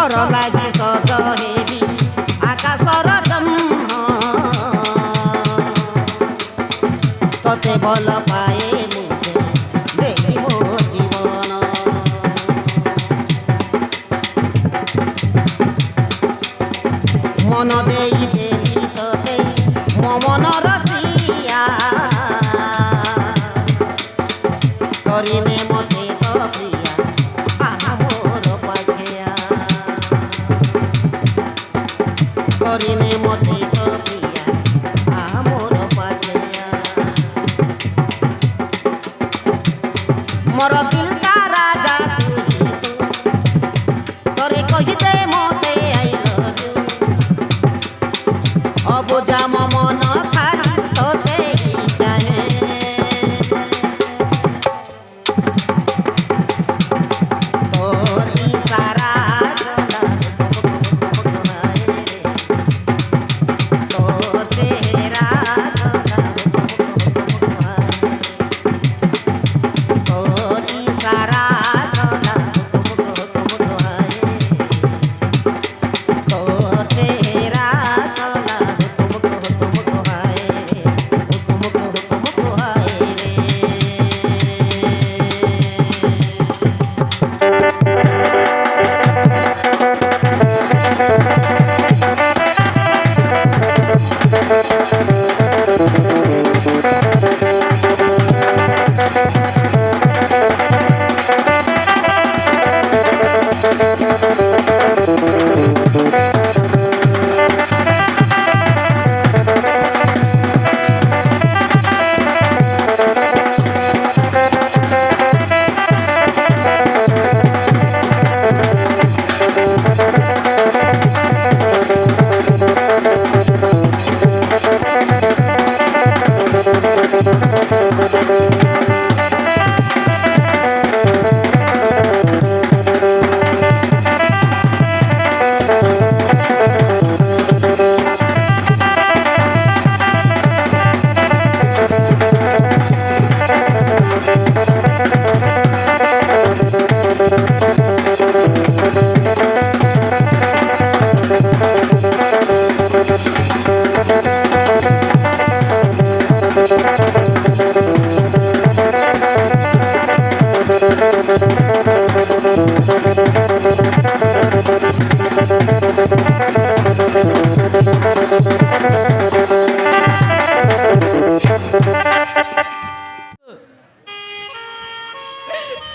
ତୋର ଲାଗି ସଜ ହେବି ଆକାଶର ଜହ୍ନ ତତେ ଭଲ ପାଏ ମୁझे ଦେଇ ମୋ ଜୀବନ ମନ ଦେଇ ଦେଲି ତତେ ମୋ ମନର ସିଆ କରିନେ ମତେ ତ ପ୍ରିୟା ଆହା ମୋର ପାଖିଆ କରିନେ ମତେ ତ ପ୍ରିୟା ଆହା ମୋର ପାଖିଆ मोर दिल का राजा तू ही तू तोरे कही दे मोते आई लव यू अब जाम मन खाली तोते ही चाहे तोर इशारा तोर तेरा सारा चला तो तेरा चला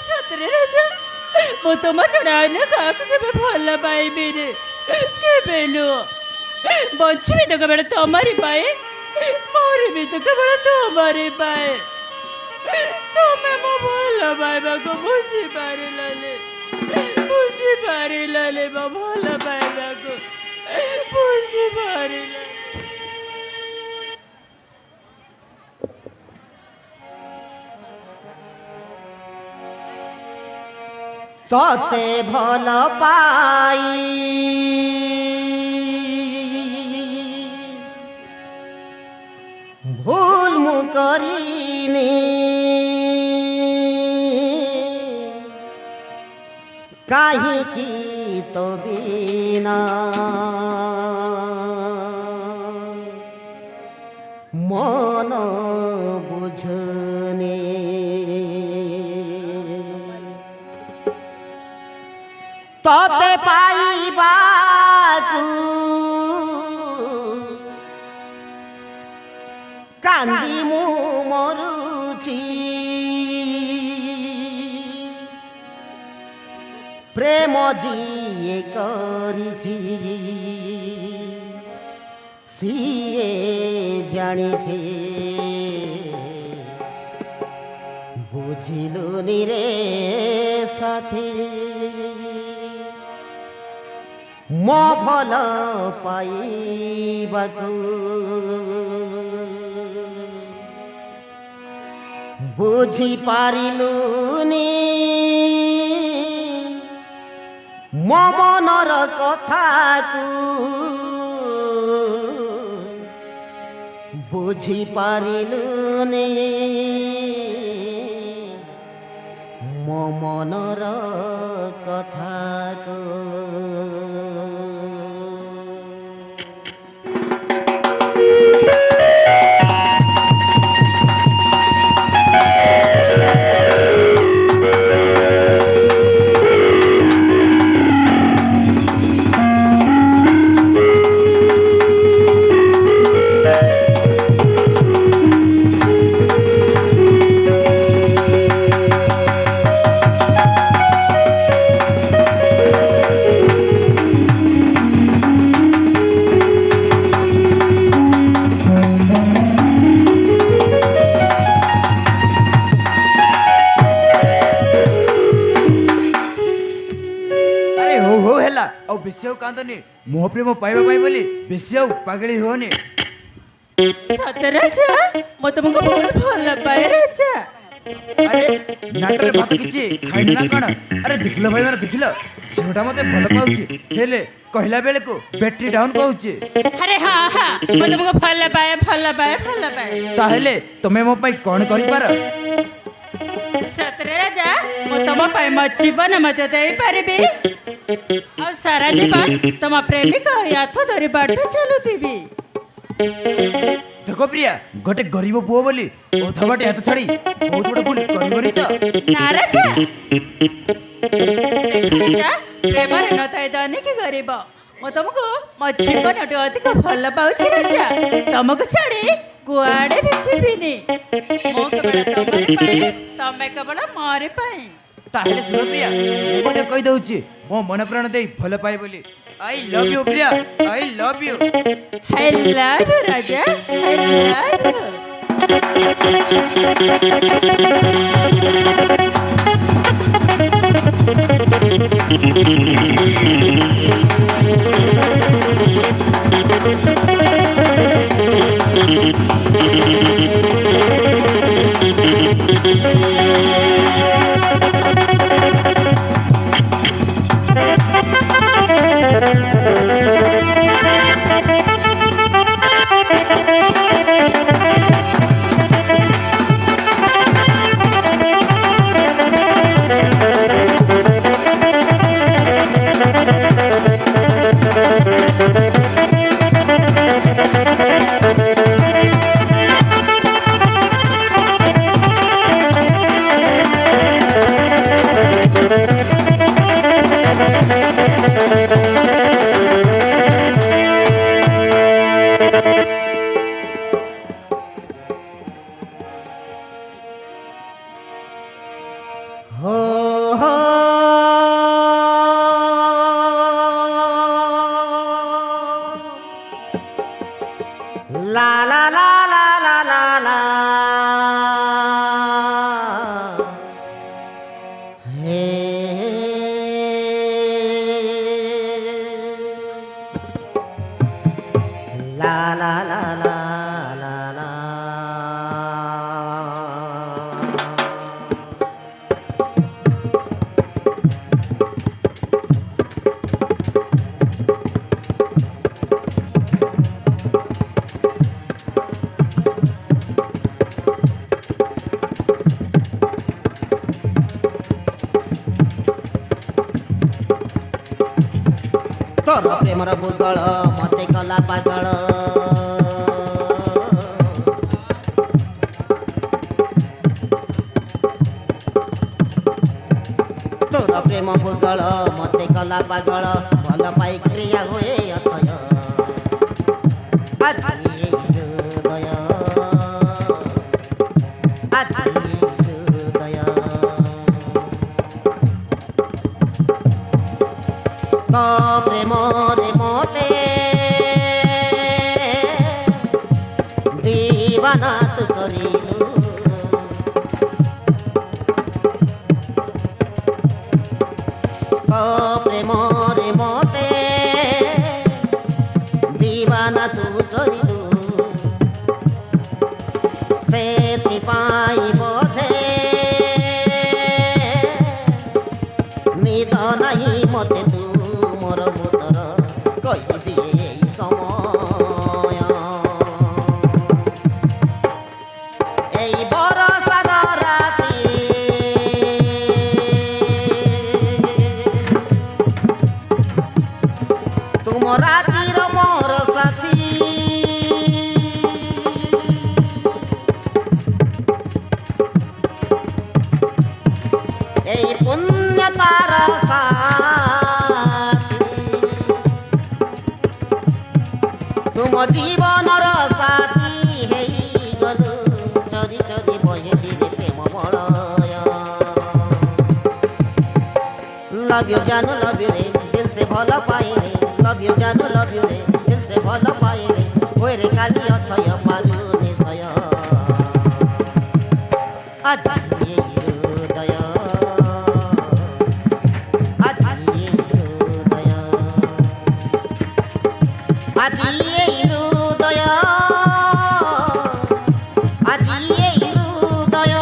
ସତରେ ରାଜା ମୁଁ ତମ ଛଡ଼ା ଅନ୍ୟ କାହାକୁ କେବେ ଭଲ ପାଇବିନି କେବେ ନୁହଁ ବଞ୍ଚିବି ତ କେବଳ ତମରି ପାଇଁ ମରିବି ତ କେବଳ ତମରି ପାଇଁ ତମେ ମୋ ଭଲ ପାଇବାକୁ ବୁଝିପାରିଲନି ମୋ ଭଲ ପାଇବାକୁ ବୁଝିପାରିଲନି तोते भल पाई भूल मु करीनी काहींकि तो बिना मन बुझने तोते पाइबाकु कांदी मु मरुची प्रेम जिए करिछि सिए जानिछे बुझिलुनि रे साथी मो भल पाइबाकु बुझी पारिलुनी मो मनर कथाकु बुझी पारिलुनी मो मनर कथाकु ଆଉ ବେଶୀ ଆଉ କାନ୍ଦନି ମୋ ପ୍ରେମ ପାଇବା ପାଇଁ ବୋଲି ବେଶୀ ଆଉ ପାଗଳି ହୁଅନି। ସତ ରାଜା ମୁଁ ତମକୁ ବହୁତ ଭଲ ପାଏ ରାଜା। ଆରେ ନାଟରେ ଭାତ କିଛି ଖାଇନି ନା କଣ? ଆରେ ଦେଖିଲ ଭାଇ ମାନେ ଦେଖିଲ ଝିଅଟା ମତେ ଭଲ ପାଉଛି ହେଲେ କହିଲା ବେଳକୁ ବ୍ୟାଟେରୀ ଡାଉନ୍ କହୁଛି। ଆରେ ହଁ ହଁ ମୁଁ ତମକୁ ଭଲ ପାଏ ଭଲ ପାଏ ଭଲ ପାଏ। ତାହେଲେ ତମେ ମୋ ପାଇଁ କଣ କରିପାର? ସତରେ ରାଜା ମୁଁ ତମ ପାଇଁ ମୋ ଜୀବନ ମଧ୍ୟ ଦେଇପାରିବି ଆଉ ସାରା ଜୀବନ ତମ ପ୍ରେମିକ ହାତ ଧରି ବାଟ ଚାଲୁଥିବି। ଦେଖ ପ୍ରିୟା ଗୋଟେ ଗରିବ ପୁଅ ବୋଲି ଅଧା ବାଟେ ହାତ ଛାଡ଼ି ବହୁତ ବଡ଼ ଭୁଲ କରିବନି ତ? ନା ରାଜା ରାଜା ପ୍ରେମରେ ନଥାଏ ଧନୀ କି ଗରିବ। ମୁଁ ତମକୁ ମୋ ଜୀବନଠୁ ଅଧିକ ଭଲ ପାଉଛି ରାଜା। ତମକୁ ଛାଡ଼ି କୁଆଡ଼େ ବି ଯିବିନି। ମୁଁ କେବଳ ତମରି ପାଇଁ ତମେ କେବଳ ମୋରି ପାଇଁ। ତାହେଲେ ଶୁଣ ପ୍ରିୟା ମୁଁ ମଧ୍ୟ କହିଦେଉଛି ମୋ ମନ ପ୍ରାଣ ଦେଇ ଭଲ ପାଏ ବୋଲି। I love you Priya I love you. I love you, Raja. I love you. La la la la la la la. La la la la la la. ତୋର ପ୍ରେମର ଭୂଗୋଳ ମତେ କଲା ପାଗଳ। ତୋର ପ୍ରେମ ଭୂଗୋଳ ମତେ କଲା ପାଗଳ। ଭଲ ପାଇ କ୍ରିୟା ହୁଏ ଅଥୟ ଆଜି ହୃଦୟ ଆଜି ହୃଦୟ। তো প্রেমরে মতে দিবানা তু করিলু। তো প্রেমরে মতে দিবানা তু করিলু। ସେଥିପାଇଁ ବୋଧେ ନିଦ ନାହିଁ ମତେ ତୁ ମୋର ଭୂତର କହିଦିଏ ଏଇ ସମୟ। ଏଇ ବରଷାର ରାତି ତୁମ ରାତିର ମୋର ସାଥୀ। এই পুণ্য তার সাথী তুম জীবনর সাথী ହେଇଗଲୁ ଚରି ଚରି ବହେ ଧୀରେ ପ୍ରେମ ବଳୟ। Love you Janu love you ରେ ଦିଲ ସେ ଭଲ ପାଇରେ। Love you Janu love you ରେ ଦିଲ ସେ ଭଲ ପାଇରେ। ହୋଇରେ କାଲି ଅଥୟ ପାରୁ ନିଶୟ ଆଜି ଏଇ ହୃଦୟ ଆଜି ହୃଦୟ। আজি এই হৃদয় আজি এই হৃদয়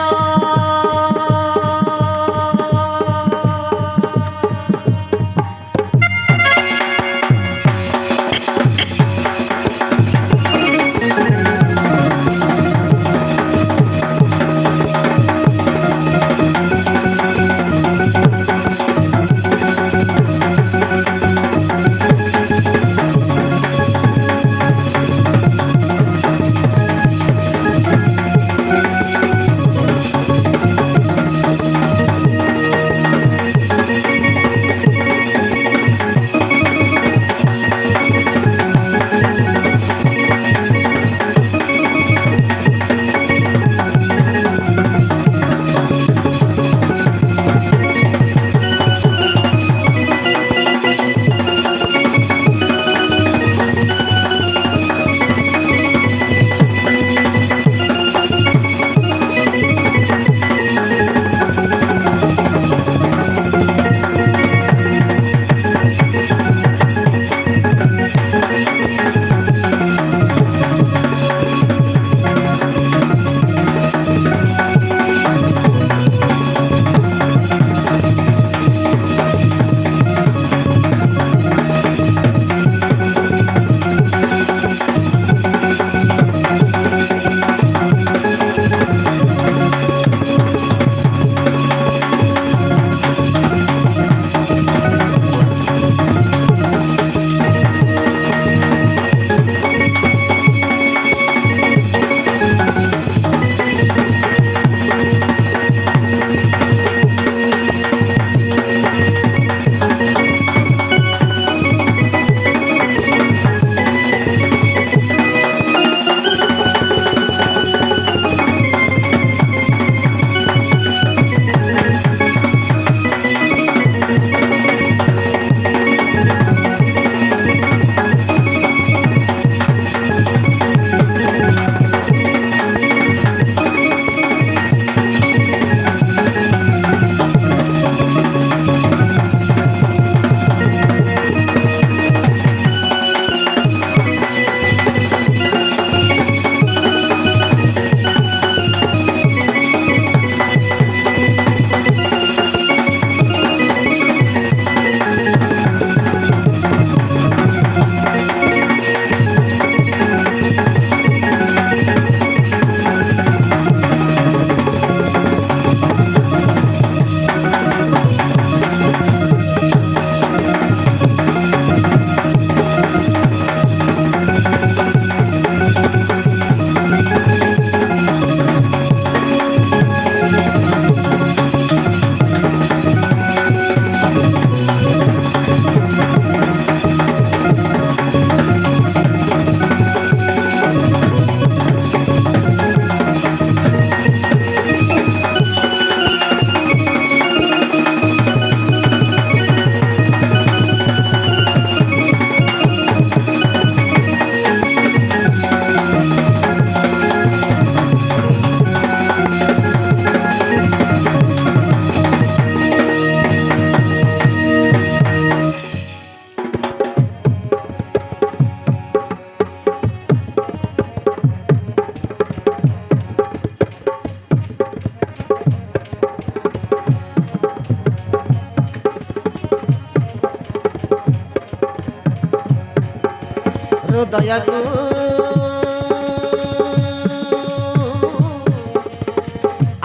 ହୃଦୟକୁ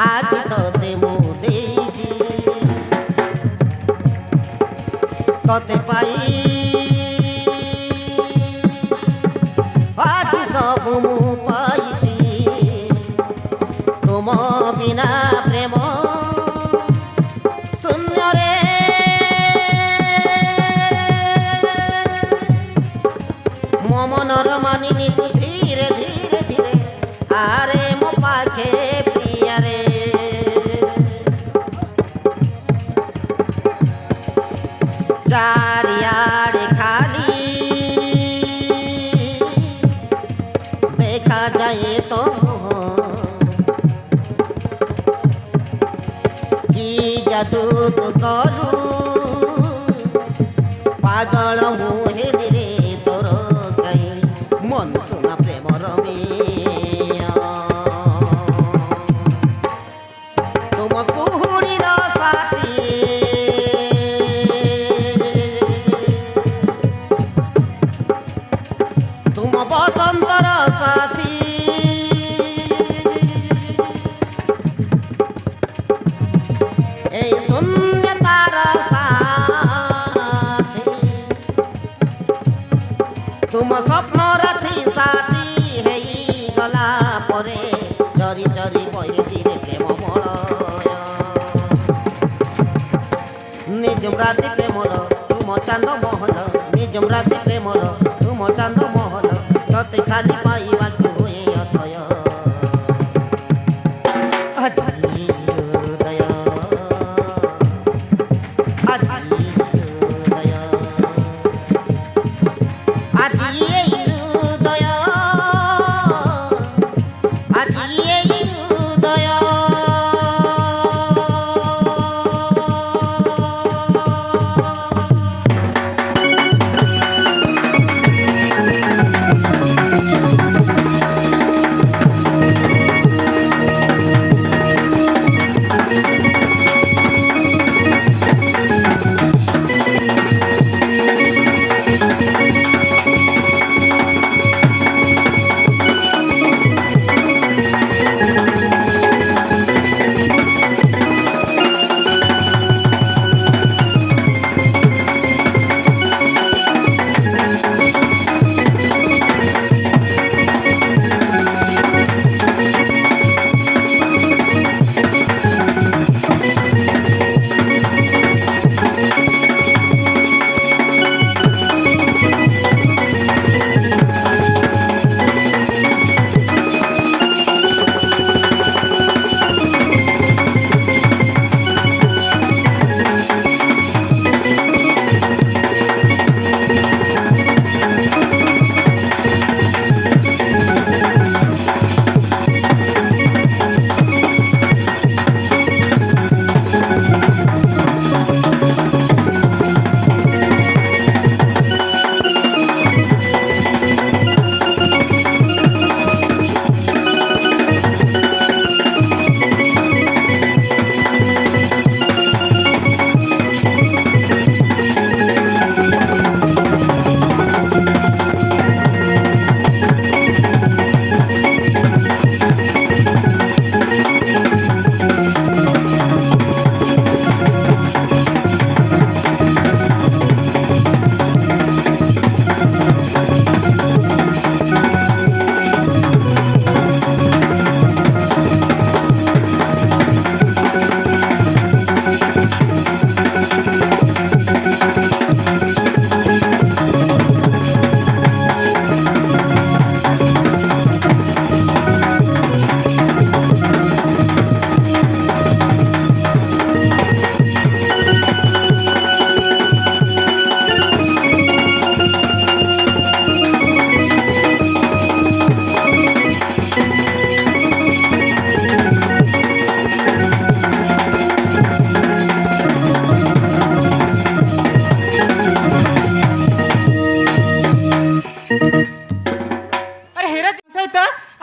ଆଜି ତତେ ମୁଁ ଦେଇଛି ତତେ ପାଇ ଆଜି ସବୁ ମୁଁ ପାଇଛି ତୁମ ବିନା ପ୍ରେମ ଶୂନ୍ୟରେ ମୋ ମନର ମାନିନି ତୁ ଧୀରେ ଧୀରେ ଧୀରେ ଆରେ ମୋ ପାଖେ ପ୍ରିୟାରେ ଚାରିଆଡ଼େ ଖାଲି ଦେଖାଯାଏ ତ କି ଯାଦୁ ତୁ କଲୁ ପାଗଳ ମୁଁ ହେଲି ରେ ତୋର କାଇଁ বসন্তর সাথী এই শূন্যতার সাথী তুম স্বপ্ন রাথি সাথী হেই গলা পরে চরি চরি বয়ে ধীরে প্রেম বলয় নিজম রাতি প্রেমর তুম চাঁদ মহল নিজম রাতি প্রেমর তুম চাঁদ মহল ততে খালি পাইବାକୁ ହୁଏ ଅଥୟ ଆଜି ହୃଦୟ ଆଜି ହୃଦୟ ଆଜି এই হৃদয় আଜି এই হৃদয়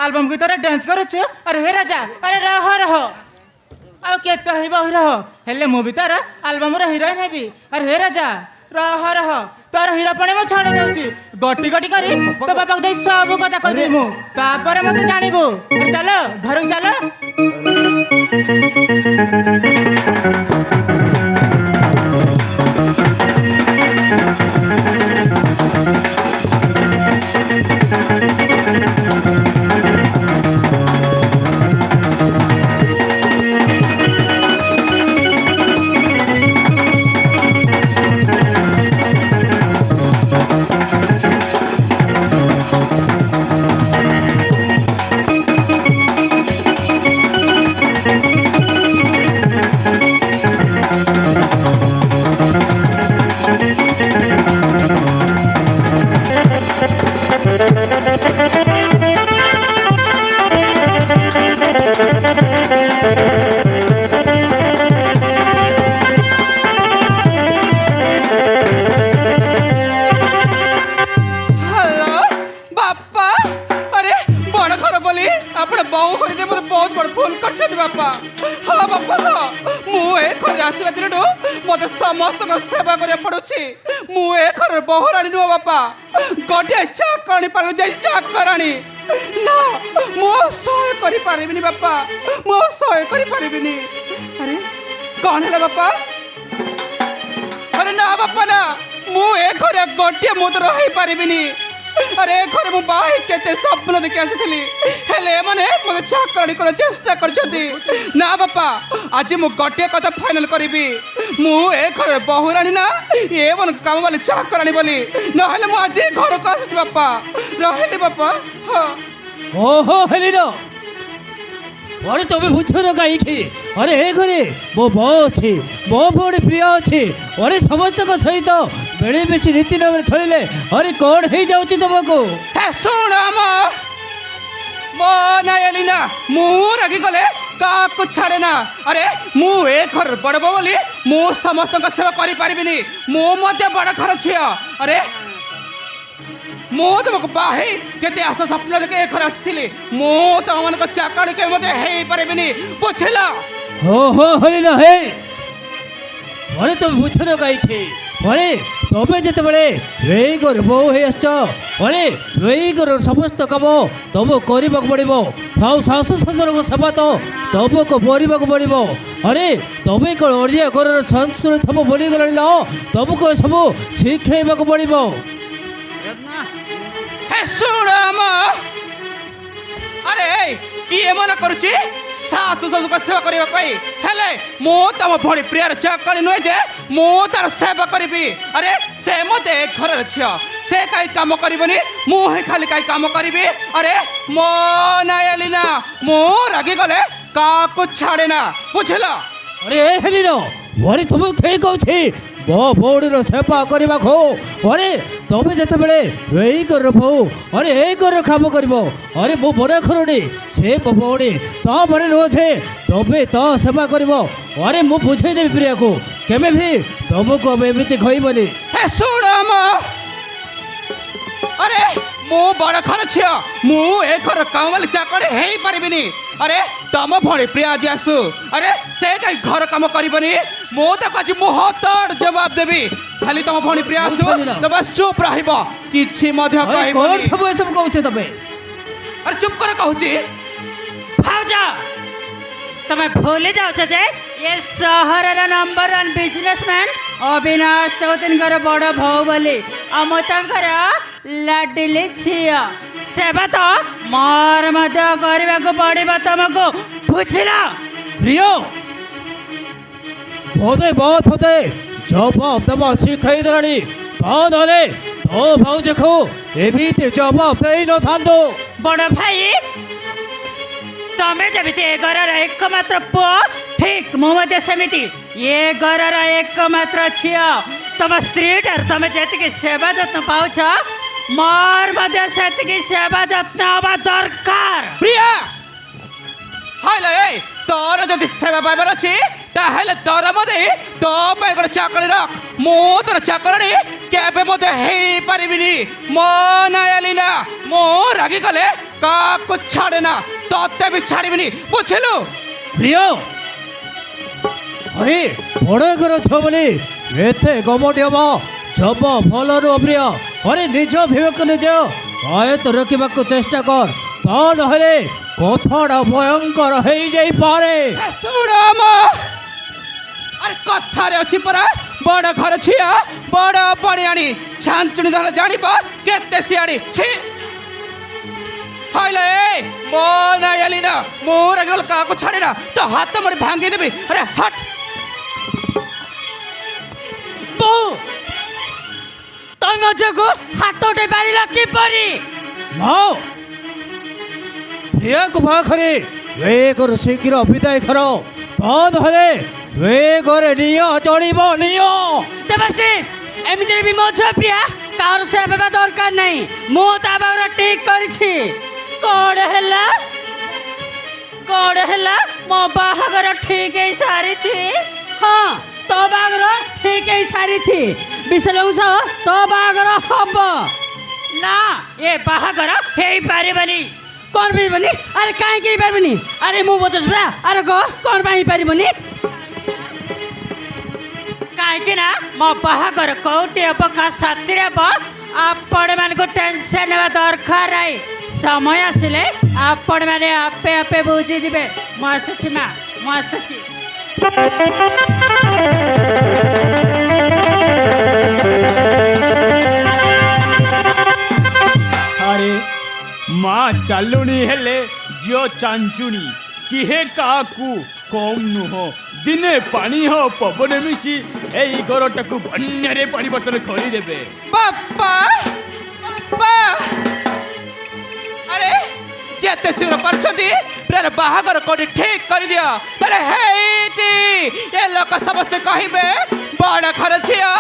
आलबम की तरह डांस करुछु अरे हे राजा अरे रह रह आ केते हइबो रह हेले मु भी तार आलबम रे हीरोइन हेबी अरे हे राजा रह रह तोर हीरो पणे मु छाड़ देउची गटी गटी करी तो बापा को दे सब कथा कह देमु तापर मते जानिबो चलो घर चलो मत समस्त सेवा करिया पड़ुछि मु ए घर बहुरानी नुह बापा गोटे चाकराणी पाल जाई चाकराणी ना मो सहाय करि पारिबिनी बापा मो सहाय करि पारिबिनी अरे कौन है बापा अरे ना बापा ना मु ए घर गोटे मुद रही पारिबिनी अरे घर मु बाहे केते स्वप्न देखि आसीथिली हेले माने मते चाकराणी कर चेष्टा करछथि ना बापा आज मु गोटे कथा फाइनल करिबी मु ए घर बहुरानी ना ए मन काम वाले चाकराणी बोली न हेले मु आज घर को आसी बापा रहली बापा हां ओहो हेलिनो अरे तबे बुझो न काईखि अरे हे घरे मो बो अछि मो बड़ी प्रिय अछि अरे समस्त को सहित बेले बेसी रीति नवर छलिले अरे कोड हे जाउछि तमको हे सुन मो ना एलिना मु रगी गले का को छाड़े ना अरे मु ए घर बड़ बोली मु समस्त को सेवा करि पारिबिनी मु मते बड़ घर छिया अरे मो तुमको बाहे केते आशा स्वप्न देखे ए घर आसीथिली मो तमन को चाकराणी के मते हे पारिबिनी बुझला हो हेलिनो हे अरे तबे बुझो न काईखि अरे तबे जेते बेले एई घर बो हे आछो अरे एई घर समस्त काम तब करबाक पड़िबो हाउ सासु ससुर को सेवा तो तब को परिबाक पड़िबो अरे तबे को ओरिया घर संस्कृति थब बोली गलनी न तब को सब शिखेबाक पड़िबो हे सुन अरे किए मन करुछि सासु ससुर को सेवा करबा पई हेले मो तम भड़ी प्रियर चाकराणी नय जे मो तार सेवा करबी अरे से मते घर छिया से काई काम करबनी मु हे खाली काई काम करबी अरे मो ना एलिना मो रागी गले का को छाड़े ना बुझला अरे हेलिनो अरे तुम के कहछि बो बौड़ीर सेवा करबा खो अरे तबे जेते बेले एई कर भौ अरे एई कर काम करबो अरे मो बड़ खरडी से बौड़ी तो बड़े नो छे तबे तो सेवा करबो अरे मु बुझाई देबी प्रिया को केमे भी तुमको एमिति खइबनी हे सुन अरे मु बड़ घर छिया मु ए घर काम वाली चाकराणी हेई पारिबिनी अरे तम भणी प्रिया जी आसु अरे से कई घर काम करबनी मो तो कछि मुह तोड़ जवाब देबी खाली तम भणी प्रिया आसु तो बस चुप रहिबो किछि मध्य अरे कोन कहबनी सब कहछे तबे अरे चुप कर कहूची भाउजा तमे भूल जाओ जे ये शहर नंबर 1 बिजनेसमैन अविनाश चौधरी बड़ भौ बोली आम तर लाडिली झिया सेवा तो मोर मध्य करने को पड़ो तुमको बुझला प्रियो बोधे बहुत होते जवाब दबा शिखाई देलानी तो नले तो भाउज को एमिति जवाब देई न थांदो बड़ भाई तमें जमी ए घर एकमात्र पुओ ठीक मुझे सेमती ये घर एकमात्र झील तुम स्त्री ठार तुम जी सेवा जत्न पाच मोर से सेवा जत्न हवा दरकार प्रिया हाय तोर जदि सेवा पाइबार अच्छी ताहले तोर मते तो पे गोटे चाकराणी रख मो तोर चाकराणी केबे मते हेई पारिबिनी मो ना एलिना मो रागी गले का को छाड़े ना तोते भी छाड़िबिनी बुझलु प्रियो अरे बड़ घर छ बोली एते गमटी हम जब भल नु प्रिय अरे निज विवेक निज आयत रखा चेष्टा कर तो नहले कथाटा भयंकर हो जाई पारे सुणाम अरे कथारे अच्छी परा बड़ घर छिया बड़ बणियाणी छांचुणी धर जानिबा केते सियाणी छी हाइले मो ना एलिना मोर अगल का को छाड़ेना तो हाथ मरे भांगी देबी अरे हट बो तुम मजको हाथ उठे पारिला कि परी माओ प्रिया को भाखरे वे कर शीघ्र विदाय करो तो नहले वे करे नियो चढ़िबो नियो देवाशीष एमिति भी मो छुआ प्रिया तार से बाबा दरकार नहीं मो ता बाबा ठीक करिछि कौन है मो बाहागर ठीक है सारी हाँ तो बागर ठीक है सारी विषय तो बागर हम ना ये बाहागर हे पारिबनी कौन भी बनी अरे कहीं कहीं पारिबनी अरे मु बचस बा अरे कौन पाई पारिबनी का कहीं ना मो बाहागर कौटी हम क्या साथी हम आपण मान को टेंशन नेवा दरकार नहीं समय आसिले आपण मैंने आपे आपे बुझी दिबे मु आसुची माँ मु आसुची अरे माँ चालुनी हेले जो चांचुनी किहे काकू कम नुह दिने पानी हो पवन मिशी एई घरटाकू बन्यारे परिवर्तन करिदेबे बापा बापा अरे जेते शीघ्र पारछती प्रेर बाहागर कोडी ठीक कर दियो अरे हेटी ए लोक समस्त कहिबे बड़ खरछिया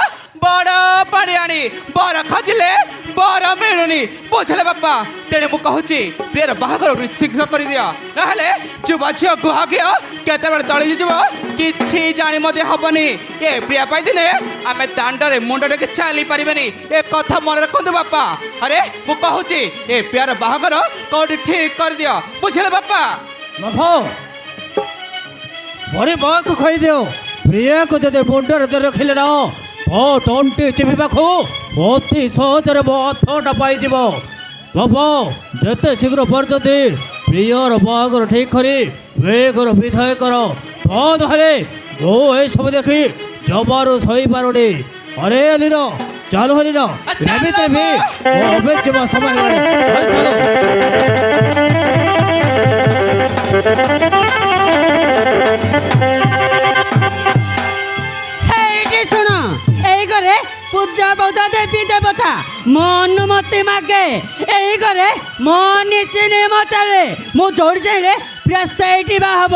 बड़ पाणियाणी बड़ खजिले बड़ मिलुनी बुझले बापा तेणे मु कहूची प्रियर बाहागर शीघ्र कर दियो नहले जुबा झियो गुहा गियो केते बेले तळी जीव किछि जानि मते हबनी ए प्रिया पाई दिने आमे दांडरे मुंडरे के चाली परिबेनी ए कथा मन रखंतु बापा अरे मु कहूची ए प्रियर बाहागर कोडी ठीक कर दियो बुझले बापा बापो बड़ी बात को कही दियो प्रिया को जदे मुंडर दे रखिले ना ओ टंटी चिपिबाखु अति सहजरे मो अर्थटा पाइजिब बाबा जेते शीघ्र पारछती प्रियर बाहागर ठीक करी बेगर विधाय कर धरे गो ए सब देखी जबारु सही पारुनी अरे अलीना चलो अलीना रमिते भी अबे जमा समय है चलो ଶୁଣ ଏଇ ଘରେ ପୂଜା ବୌଦ୍ଧ ଦେବୀ ଦେବତା ମୋ ଅନୁମତି ମାଗେ ଏଇ ଘରେ ମୋ ନୀତି ନିୟମ ଚାଲେ ମୁଁ ଯୋଉଠି ଚାହିଁଲେ ପୁରା ସେଇଠି ବା ହବ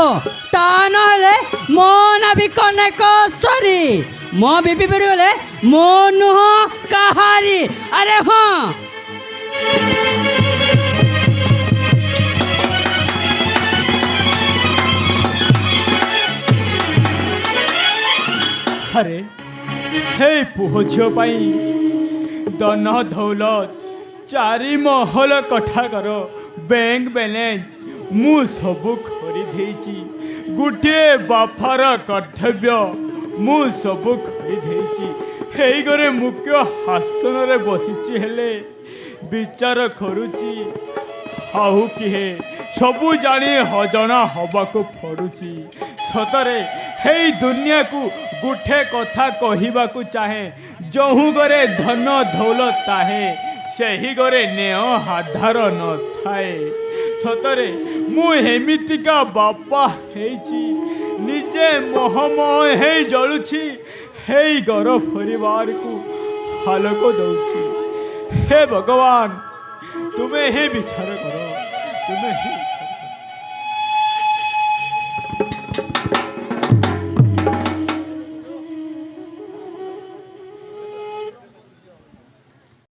ତା ନହେଲେ ମୋ ନା ବି କନେକଶ୍ୱରୀ ମୋ ବିପି ପଡ଼ିଗଲେ ମୋ ନୁହଁ କାହାରି ଆରେ ହଁ अरे हे पुह झियो पाई धन दौलत चारि महल कठा कर बैंक बैलेंस मु सबु खरीदेची गोटे बाफार कर्तव्य मु सबु खरीदेची हे घरे मुख्य हासन रे बसिची हेले विचार करुची हाउ किहे सबु जानी हजना हबाको पड़ुची सतरे हे दुनिया को गुठे कथा कहवाकू चाहे जहू घरे धन दौलत ताहे सही घरे नेह आधार न थाए सतरे मुमितिका बापा हेची निजे मोहमय हे जलुछि हे घर परिवार को हालक दौछि हे भगवान तुम्हें ही विचार करो तुम्हें ही